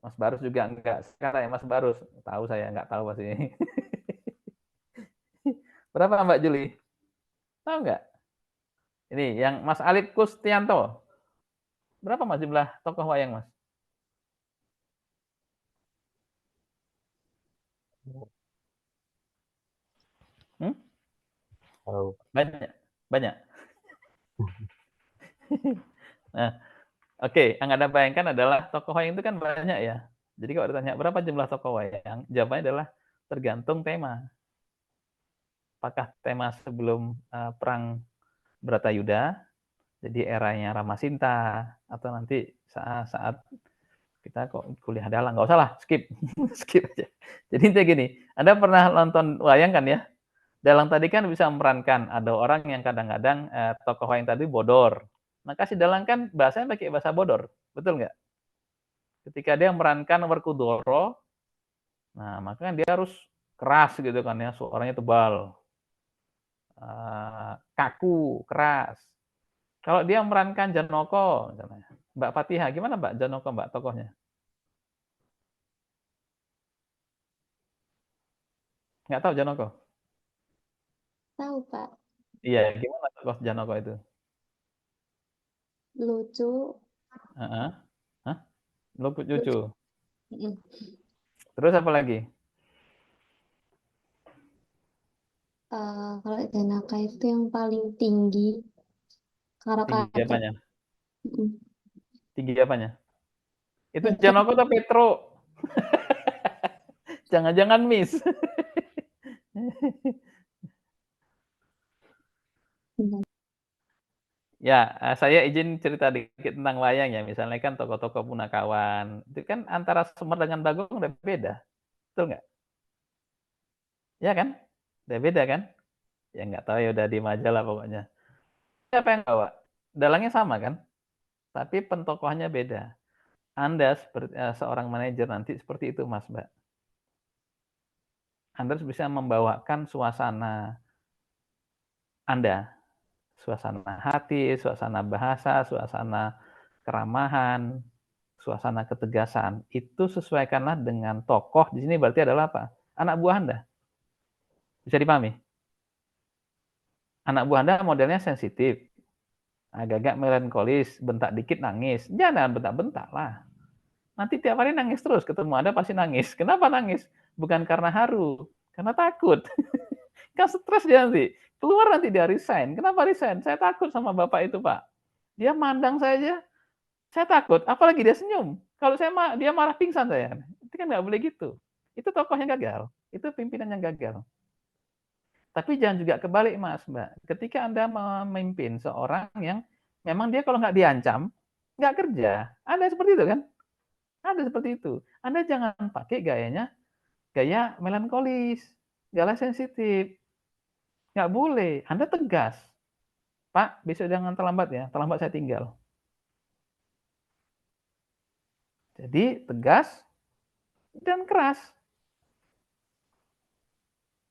Speaker 1: Mas Barus juga enggak. Sekarang ya Mas Barus. Tahu saya, enggak tahu pasti. Berapa Mbak Juli? Tahu enggak? Ini yang Mas Alip Kustianto. Berapa Mas jumlah tokoh wayang Mas? Hmm?
Speaker 8: Tahu.
Speaker 1: Banyak? Banyak? Nah, oke, yang Anda bayangkan adalah tokoh wayang itu kan banyak ya. Jadi kalau ditanya berapa jumlah tokoh wayang, jawabannya adalah tergantung tema. Apakah tema sebelum perang Bratayuda, jadi eranya Ramasinta, atau nanti saat kita kok kuliah dalang, nggak usah lah, skip, skip aja. Jadi intinya gini, Anda pernah nonton wayang kan ya? Dalang tadi kan bisa memerankan, ada orang yang kadang-kadang tokoh wayang tadi bodor. Nah, kasih dalang kan bahasanya pakai bahasa bodor, betul nggak? Ketika dia memerankan Werkudara, nah maka kan dia harus keras gitu kan ya, suaranya tebal, kaku, keras. Kalau dia memerankan Janoko, misalnya, Mbak Fatihah, gimana Mbak Janoko Mbak tokohnya? Nggak tahu Janoko?
Speaker 10: Tahu, Pak.
Speaker 1: Iya, gimana tokoh Janoko itu?
Speaker 10: Lucu.
Speaker 1: Heeh. Hah? Lucu.
Speaker 10: Lucu.
Speaker 1: Terus apa lagi?
Speaker 10: Kalau Janaka itu yang paling tinggi.
Speaker 1: Tinggi apanya?
Speaker 10: Mm.
Speaker 1: Tinggi apanya? Itu
Speaker 10: Petro.
Speaker 1: Janoko atau Petro? Jangan-jangan miss. Ya, saya izin cerita dikit tentang wayang ya. Misalnya kan tokoh-tokoh Punakawan, itu kan antara Semar dengan Bagong udah beda, betul nggak? Ya kan? Udah beda kan? Ya nggak tahu ya udah diem aja lah pokoknya. Siapa yang bawa? Dalangnya sama kan? Tapi pentokohannya beda. Anda seperti seorang manajer nanti seperti itu Mas, Mbak. Anda harus bisa membawakan suasana Anda, suasana hati, suasana bahasa, suasana keramahan, suasana ketegasan. Itu sesuaikanlah dengan tokoh. Di sini berarti adalah apa? Anak buah Anda. Bisa dipahami? Anak buah Anda modelnya sensitif, agak-agak melankolis, bentak dikit nangis. Jangan bentak-bentak lah. Nanti tiap hari nangis terus, ketemu Anda pasti nangis. Kenapa nangis? Bukan karena haru, karena takut. Kan stres dia nanti. Keluar nanti dia resign. Kenapa resign? Saya takut sama bapak itu, Pak. Dia mandang saya aja, saya takut. Apalagi dia senyum. Kalau dia marah pingsan saya. Itu kan nggak boleh gitu. Itu tokoh yang gagal. Itu pimpinan yang gagal. Tapi jangan juga kebalik, Mas, Mbak. Ketika Anda memimpin seorang yang memang dia kalau nggak diancam, nggak kerja. Ada seperti itu kan? Ada seperti itu. Anda jangan pakai gaya melankolis, gaya sensitif. Nggak boleh. Anda tegas. Pak, besok jangan terlambat ya. Terlambat saya tinggal. Jadi tegas dan keras.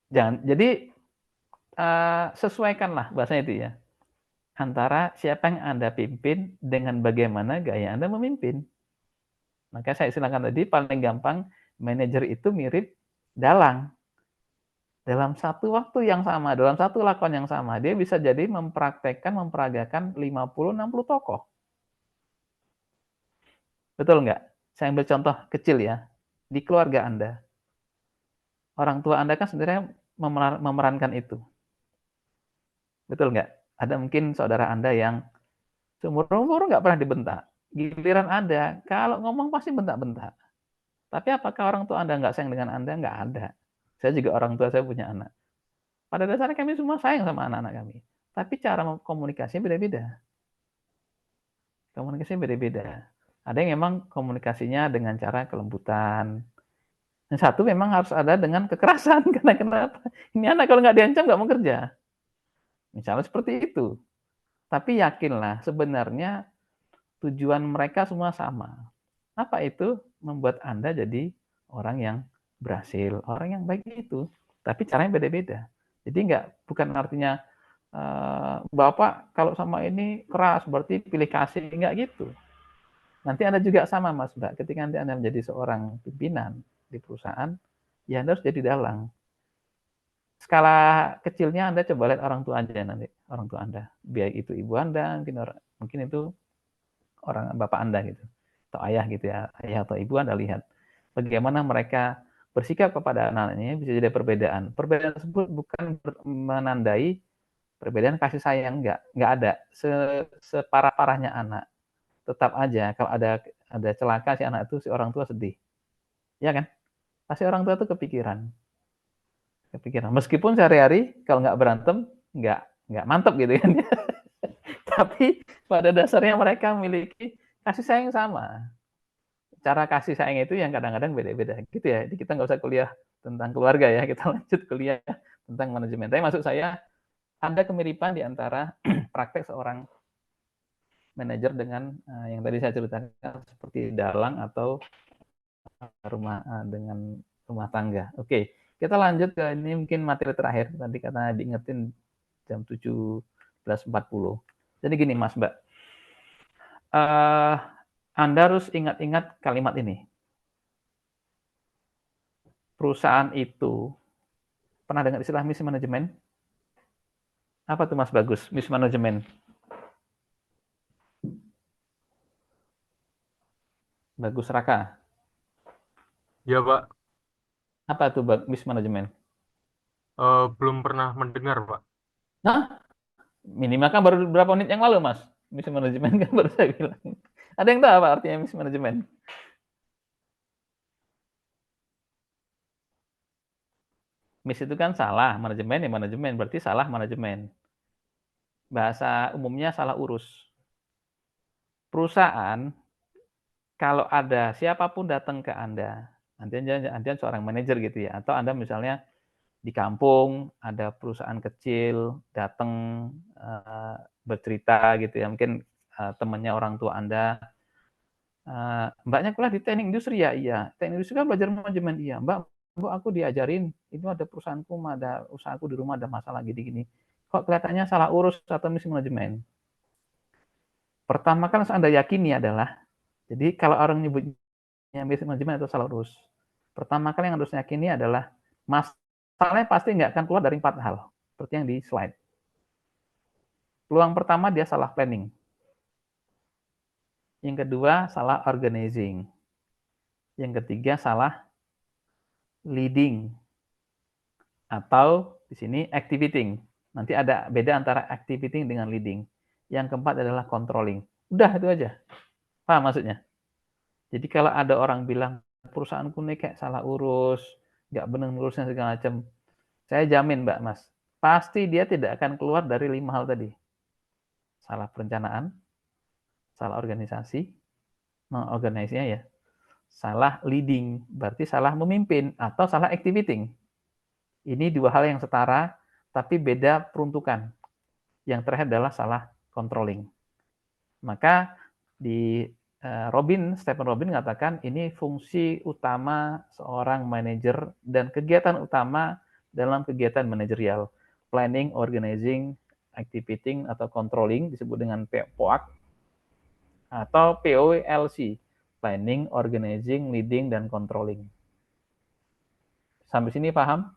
Speaker 1: Jadi sesuaikanlah bahasanya itu ya. Antara siapa yang Anda pimpin dengan bagaimana gaya Anda memimpin. Maka saya istilahkan tadi paling gampang manajer itu mirip dalang. Dalam satu waktu yang sama, dalam satu lakon yang sama, dia bisa jadi memperagakan 50-60 tokoh. Betul nggak? Saya ambil contoh kecil ya. Di keluarga Anda. Orang tua Anda kan sebenarnya memerankan itu. Betul nggak? Ada mungkin saudara Anda yang seumur-umur nggak pernah dibentak. Giliran Anda, kalau ngomong pasti bentak-bentak. Tapi apakah orang tua Anda nggak sayang dengan Anda? Nggak ada. Saya juga orang tua, saya punya anak. Pada dasarnya kami semua sayang sama anak-anak kami. Tapi cara komunikasinya beda-beda. Komunikasinya beda-beda. Ada yang memang komunikasinya dengan cara kelembutan. Yang satu memang harus ada dengan kekerasan. Karena kenapa? Ini anak kalau nggak diancam nggak mau kerja. Misalnya seperti itu. Tapi yakinlah sebenarnya tujuan mereka semua sama. Apa itu? Membuat Anda jadi orang yang berhasil, orang yang baik itu. Tapi caranya beda-beda. Jadi bukan artinya Bapak kalau sama ini keras berarti pilih kasih, enggak gitu. Nanti Anda juga sama Mas Mbak, ketika nanti Anda menjadi seorang pimpinan di perusahaan, ya Anda harus jadi dalang. Skala kecilnya Anda coba lihat orang tua Anda nanti, orang tua Anda. Biar itu ibu Anda, mungkin itu orang bapak Anda gitu, atau ayah gitu ya, ayah atau ibu Anda lihat bagaimana mereka bersikap kepada anak-anaknya bisa jadi perbedaan. Perbedaan tersebut bukan menandai perbedaan kasih sayang, enggak ada. Separah-parahnya anak, tetap aja kalau ada celaka si anak itu si orang tua sedih. Ya kan? Pasti orang tua itu kepikiran. Meskipun sehari-hari kalau nggak berantem, nggak mantep gitu kan. Tapi pada dasarnya mereka memiliki kasih sayang sama. Cara kasih sayang itu yang kadang-kadang beda-beda gitu ya. Jadi kita nggak usah kuliah tentang keluarga ya, kita lanjut kuliah tentang manajemen. Tapi maksud saya ada kemiripan di antara praktek seorang manajer dengan yang tadi saya ceritakan seperti dalang atau dengan rumah tangga. Oke, kita lanjut ke ini mungkin materi terakhir. Tadi karena diingetin jam 17.40. Jadi gini Mas Mbak, Anda harus ingat-ingat kalimat ini. Perusahaan itu, pernah dengar istilah mismanagement? Apa tuh Mas Bagus, mismanagement? Bagus Raka.
Speaker 11: Ya Pak,
Speaker 1: Apa tuh mismanagement?
Speaker 11: belum pernah mendengar Pak.
Speaker 1: Hah? Minimal kan baru beberapa menit yang lalu Mas. Mismanagement kan baru saya bilang. Ada yang tahu apa artinya mismanagement? Mis itu kan salah, manajemen ya manajemen, berarti salah manajemen. Bahasa umumnya salah urus. Perusahaan, kalau ada siapapun datang ke Anda, Anda seorang manajer gitu ya, atau Anda misalnya di kampung, ada perusahaan kecil, datang bercerita gitu ya, mungkin temannya orang tua Anda, Mbaknya kuliah di teknik industri ya? Iya. Teknik industri kan belajar manajemen? Iya. Mbak aku diajarin, itu ada perusahaanku, ada usahaku di rumah, ada masalah gini-gini. Kok kelihatannya salah urus atau mismanajemen? Pertama kan harus Anda yakini adalah, jadi kalau orang nyebutnya mismanajemen atau salah urus, pertama kali yang harus yakini adalah masalahnya pasti nggak akan keluar dari 4 hal, seperti yang di slide. Peluang pertama dia salah planning. Yang kedua salah organizing. Yang ketiga salah leading. Atau di sini activating. Nanti ada beda antara activating dengan leading. Yang keempat adalah controlling. Udah itu aja. Paham maksudnya? Jadi kalau ada orang bilang perusahaanku nih kayak salah urus, nggak benar ngurusnya segala macam, saya jamin Mbak Mas, pasti dia tidak akan keluar dari 5 hal tadi. Salah perencanaan, salah organisasi, non-organisasinya ya, salah leading, berarti salah memimpin, atau salah activating. Ini 2 hal yang setara, tapi beda peruntukan. Yang terakhir adalah salah controlling. Maka di Stephen Robin mengatakan ini fungsi utama seorang manajer dan kegiatan utama dalam kegiatan manajerial. Planning, organizing, activating, atau controlling disebut dengan POAC atau POLC. Planning, organizing, leading, dan controlling. Sampai sini paham?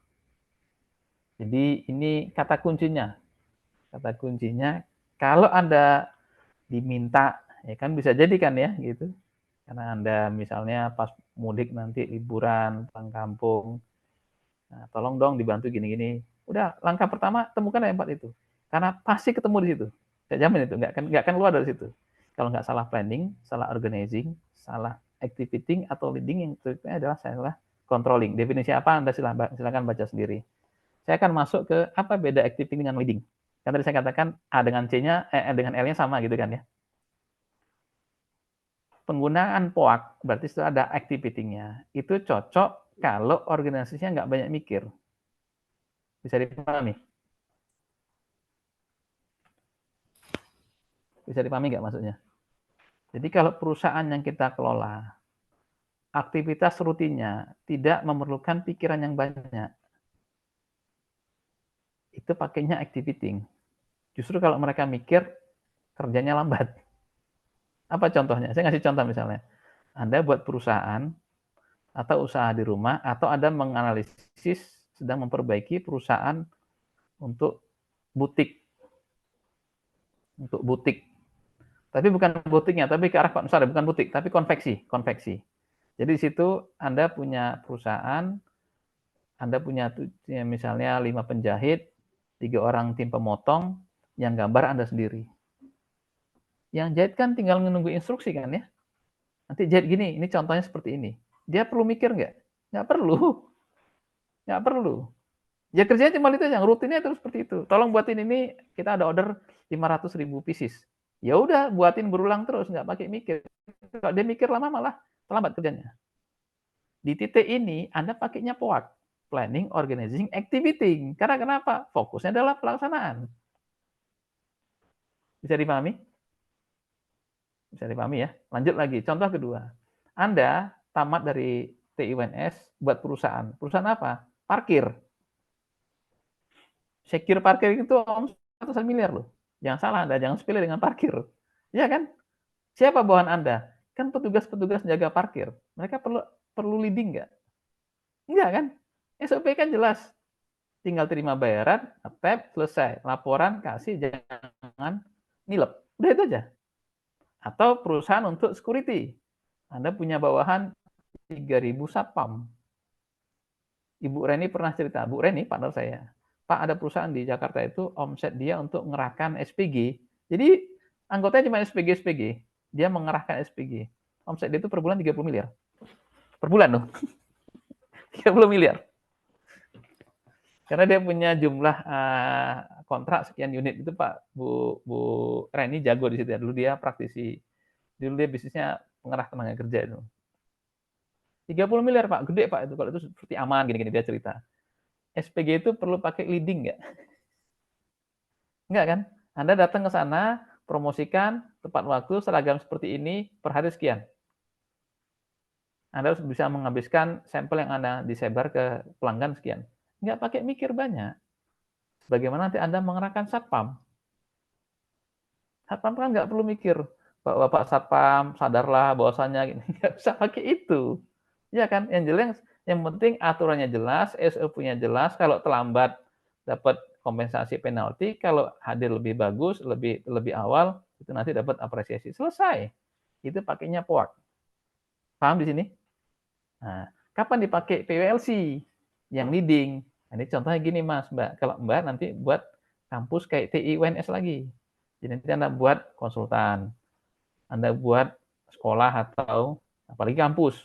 Speaker 1: Jadi ini kata kuncinya. Kata kuncinya, kalau Anda diminta, ya kan bisa jadi kan ya gitu. Karena Anda misalnya pas mudik nanti liburan, pulang kampung, nah, tolong dong dibantu gini-gini. Udah, langkah pertama temukan 4 itu. Karena pasti ketemu di situ. Saya jamin itu, nggak akan keluar dari situ. Kalau nggak salah planning, salah organizing, salah activating atau leading, yang terutama adalah salah controlling. Definisi apa Anda silakan baca sendiri. Saya akan masuk ke apa beda activating dengan leading. Kan tadi saya katakan A dengan C-nya, dengan L-nya sama gitu kan ya. Penggunaan POAC, berarti itu ada activating-nya. Itu cocok kalau organisasinya nggak banyak mikir. Bisa dipahami? Bisa dipahami nggak maksudnya? Jadi kalau perusahaan yang kita kelola, aktivitas rutinnya tidak memerlukan pikiran yang banyak. Itu pakainya activating. Justru kalau mereka mikir, kerjanya lambat. Apa contohnya? Saya ngasih contoh misalnya. Anda buat perusahaan, atau usaha di rumah, atau Anda menganalisis, sedang memperbaiki perusahaan untuk butik. Tapi bukan butiknya, tapi ke arah, sorry, bukan butik, tapi konveksi. Jadi di situ Anda punya perusahaan, Anda punya misalnya 5 penjahit, 3 orang tim pemotong, yang gambar Anda sendiri. Yang jahit kan tinggal menunggu instruksi kan ya. Nanti jahit gini, ini contohnya seperti ini. Dia perlu mikir nggak? Nggak perlu. Nggak perlu. Ya kerjanya cuma itu aja, rutinnya terus seperti itu. Tolong buatin ini, kita ada order 500.000 pieces. Ya udah, buatin berulang terus, nggak pakai mikir. Kalau dia mikir lama malah terlambat kerjanya. Di titik ini Anda pakainya POAK, Planning, Organizing, Activating. Karena kenapa? Fokusnya adalah pelaksanaan. Bisa dipahami? Bisa dipahami ya? Lanjut lagi, contoh kedua. Anda tamat dari TIUNS buat perusahaan. Perusahaan apa? Parkir. Secure parkir itu ratusan miliar loh. Jangan salah Anda, jangan sepele dengan parkir. Ya kan? Siapa bawahan Anda? Kan petugas-petugas jaga parkir. Mereka perlu leading nggak? Enggak kan? SOP kan jelas. Tinggal terima bayaran, tap, selesai. Laporan, kasih, jangan nilep. Udah itu aja. Atau perusahaan untuk security. Anda punya bawahan 3.000 satpam. Ibu Reni pernah cerita, Bu Reni, partner saya. Pak, ada perusahaan di Jakarta itu omset dia untuk mengerahkan SPG. Jadi anggotanya cuma SPG. Dia mengerahkan SPG. Omset dia itu per bulan 30 miliar. Per bulan loh. 30 miliar. Karena dia punya jumlah kontrak sekian unit itu Pak, Bu Reni jago di situ ya. Dulu dia praktisi. Dulu dia bisnisnya pengerah tenaga kerja itu. 30 miliar Pak, gede Pak itu. Kalau itu seperti aman gini-gini dia cerita. SPG itu perlu pakai leading nggak? Nggak kan? Anda datang ke sana, promosikan, tepat waktu, seragam seperti ini, per hari sekian. Anda harus bisa menghabiskan sampel yang Anda disebar ke pelanggan sekian. Nggak pakai mikir banyak. Bagaimana nanti Anda mengerahkan satpam? Satpam kan nggak perlu mikir. Bapak Satpam, sadarlah bahwasannya gini. Nggak bisa pakai itu. Ya kan? Yang penting aturannya jelas, SOP-nya jelas. Kalau terlambat dapat kompensasi penalti, kalau hadir lebih bagus, lebih awal, itu nanti dapat apresiasi. Selesai. Itu pakainya POAK. Paham di sini? Nah, kapan dipakai PWLC? Yang leading. Nah, ini contohnya gini Mas, Mbak. Kalau Mbak nanti buat kampus kayak TIUNS lagi. Jadi nanti Anda buat konsultan. Anda buat sekolah atau apalagi kampus.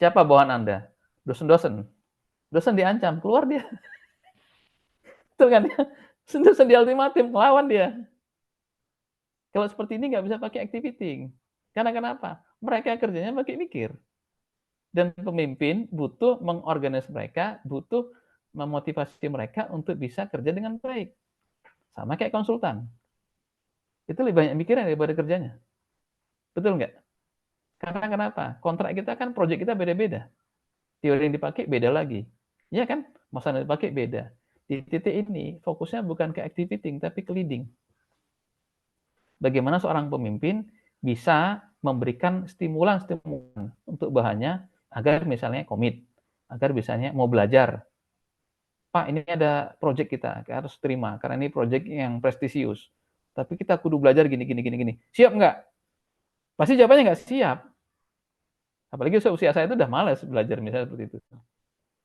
Speaker 1: Siapa bawahan Anda? Dosen-dosen. Dosen diancam, keluar dia. Betul kan ya? Dosen di ultimatum, melawan dia. Kalau seperti ini nggak bisa pakai activating. Karena kenapa? Mereka kerjanya pakai mikir. Dan pemimpin butuh mengorganisasi mereka, butuh memotivasi mereka untuk bisa kerja dengan baik. Sama kayak konsultan. Itu lebih banyak mikirnya daripada kerjanya. Betul nggak? Karena kenapa? Kontrak kita kan, proyek kita beda-beda. Teori yang dipakai beda lagi. Iya kan? Masa yang dipakai beda. Di titik ini, fokusnya bukan ke activating, tapi ke leading. Bagaimana seorang pemimpin bisa memberikan stimulan untuk bahannya agar misalnya komit, agar misalnya mau belajar. Pak, ini ada proyek kita harus terima, karena ini proyek yang prestisius. Tapi kita kudu belajar gini. Siap nggak? Pasti jawabannya nggak siap. Apalagi usia saya itu udah malas belajar misalnya seperti itu.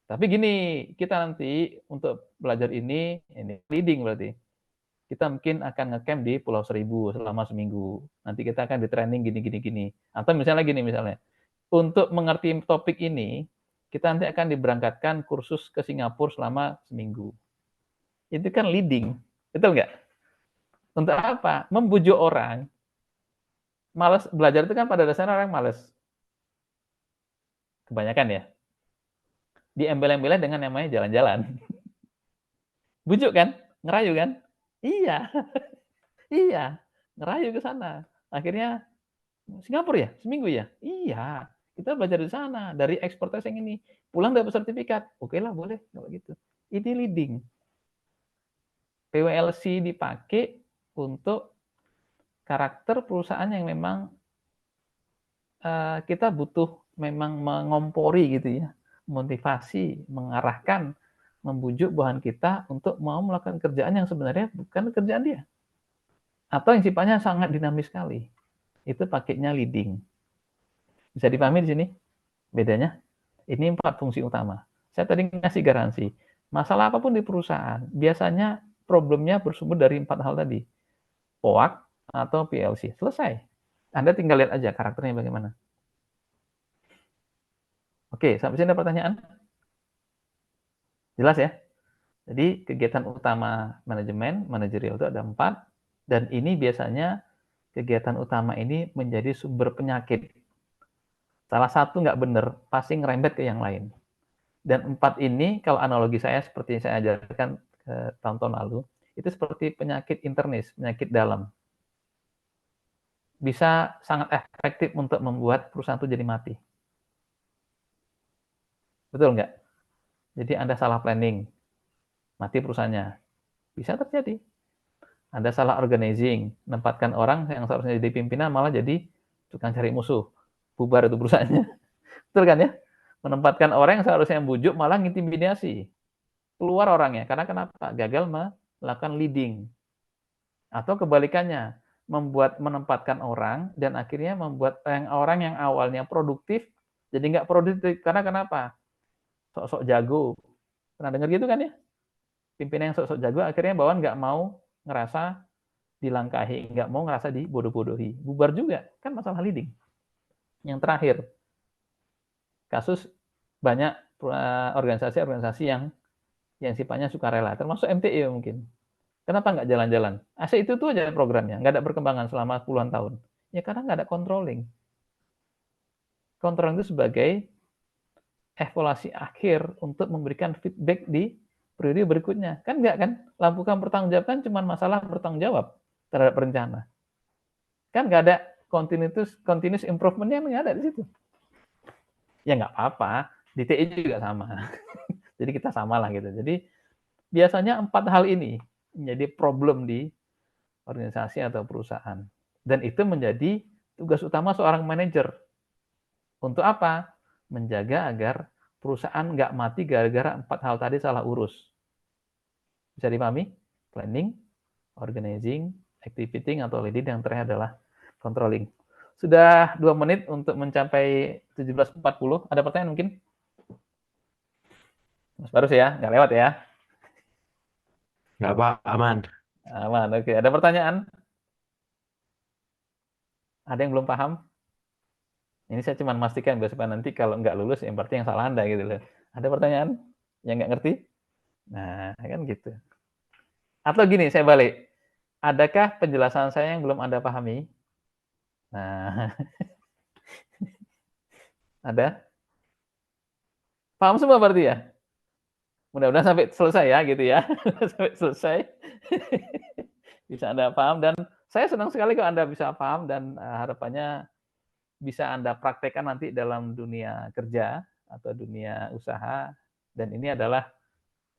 Speaker 1: Tapi gini, kita nanti untuk belajar ini leading berarti. Kita mungkin akan ngecamp di Pulau Seribu selama seminggu. Nanti kita akan di training gini. Atau misalnya gini, untuk mengerti topik ini, kita nanti akan diberangkatkan kursus ke Singapura selama seminggu. Itu kan leading, betul nggak? Untuk apa? Membujuk orang. Malas belajar itu kan pada dasarnya orang malas. Kebanyakan ya. Diembel-embelnya dengan namanya jalan-jalan. Bujuk kan? Ngerayu kan? Iya. Iya. Ngerayu ke sana. Akhirnya Singapura ya? Seminggu ya? Iya. Kita belajar di sana. Dari expertise yang ini. Pulang dapat sertifikat. Oke lah, boleh. Kalau gitu. Ini leading. PWLC dipakai untuk karakter perusahaan yang memang kita butuh memang mengompori gitu ya. Motivasi, mengarahkan, membujuk bawahan kita untuk mau melakukan kerjaan yang sebenarnya bukan kerjaan dia. Atau yang sifatnya sangat dinamis sekali. Itu pakainya leading. Bisa dipahami di sini bedanya? Ini 4 fungsi utama. Saya tadi ngasih garansi. Masalah apapun di perusahaan, biasanya problemnya bersumber dari 4 hal tadi. POAK atau PLC. Selesai. Anda tinggal lihat aja karakternya bagaimana. Oke, sampai sini ada pertanyaan? Jelas ya? Jadi kegiatan utama manajemen, manajerial itu ada 4. Dan ini biasanya kegiatan utama ini menjadi sumber penyakit. Salah satu nggak benar, pasti ngerembet ke yang lain. Dan 4 ini, kalau analogi saya seperti saya ajarkan tahun-tahun lalu, itu seperti penyakit internis, penyakit dalam. Bisa sangat efektif untuk membuat perusahaan itu jadi mati. Betul nggak? Jadi Anda salah planning, mati perusahaannya. Bisa terjadi. Anda salah organizing, menempatkan orang yang seharusnya jadi pimpinan malah jadi tukang cari musuh. Bubar itu perusahaannya. Betul kan ya? Menempatkan orang yang seharusnya membujuk malah ngintimidasi. Keluar orangnya. Karena kenapa? Gagal melakukan leading. Atau kebalikannya, menempatkan orang dan akhirnya membuat orang yang awalnya produktif jadi nggak produktif. Karena kenapa? Sok-sok jago. Pernah dengar gitu kan ya? Pimpinan yang sok-sok jago akhirnya bawahan nggak mau ngerasa dilangkahi, nggak mau ngerasa dibodoh-bodohi. Bubar juga. Kan masalah leading. Yang terakhir, kasus banyak organisasi-organisasi yang sifatnya sukarela, termasuk MTI mungkin. Kenapa nggak jalan-jalan? itu tuh aja programnya, nggak ada perkembangan selama puluhan tahun. Ya karena nggak ada controlling. Controlling itu sebagai evaluasi akhir untuk memberikan feedback di periode berikutnya. Kan nggak kan? Lakukan pertanggungjawaban cuma masalah bertanggung jawab terhadap rencana. Kan nggak ada continuous improvement-nya nggak ada di situ. Ya nggak apa-apa, di TI juga sama. Jadi kita samalah gitu. Jadi biasanya 4 hal ini menjadi problem di organisasi atau perusahaan. Dan itu menjadi tugas utama seorang manajer. Untuk apa? Menjaga agar perusahaan nggak mati gara-gara 4 hal tadi salah urus. Bisa dipahami? Planning, organizing, activating, atau leading, yang terakhir adalah controlling. Sudah 2 menit untuk mencapai 17.40. Ada pertanyaan mungkin? Mas Barus ya, nggak lewat ya?
Speaker 4: Nggak apa, aman.
Speaker 1: Aman, oke. Ada pertanyaan? Ada yang belum paham? Ini saya cuma memastikan biar supaya nanti kalau nggak lulus, yang berarti yang salah Anda gitu loh. Ada pertanyaan? Yang nggak ngerti? Nah, kan gitu. Atau gini, saya balik. Adakah penjelasan saya yang belum Anda pahami? Nah, ada? Paham semua berarti ya? Mudah-mudahan sampai selesai ya, gitu ya. Sampai selesai. Bisa Anda paham, dan saya senang sekali kalau Anda bisa paham, dan harapannya bisa Anda praktekkan nanti dalam dunia kerja atau dunia usaha. Dan ini adalah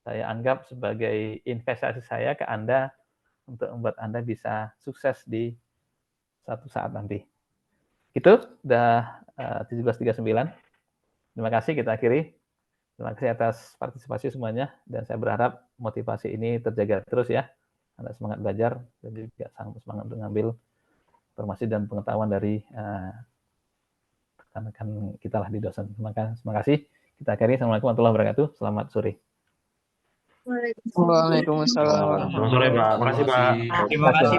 Speaker 1: saya anggap sebagai investasi saya ke Anda untuk membuat Anda bisa sukses di satu saat nanti. Itu udah 17.39. Terima kasih, kita akhiri. Terima kasih atas partisipasi semuanya, dan saya berharap motivasi ini terjaga terus ya. Anda semangat belajar dan juga sangat semangat untuk mengambil informasi dan pengetahuan dari rekan-rekan kita lah di dosen. Terima kasih. Kita akhiri. Assalamualaikum warahmatullahi wabarakatuh. Selamat sore.
Speaker 5: Waalaikumsalam.
Speaker 4: Selamat sore, Pak. Makasih, Pak.
Speaker 7: Terima kasih.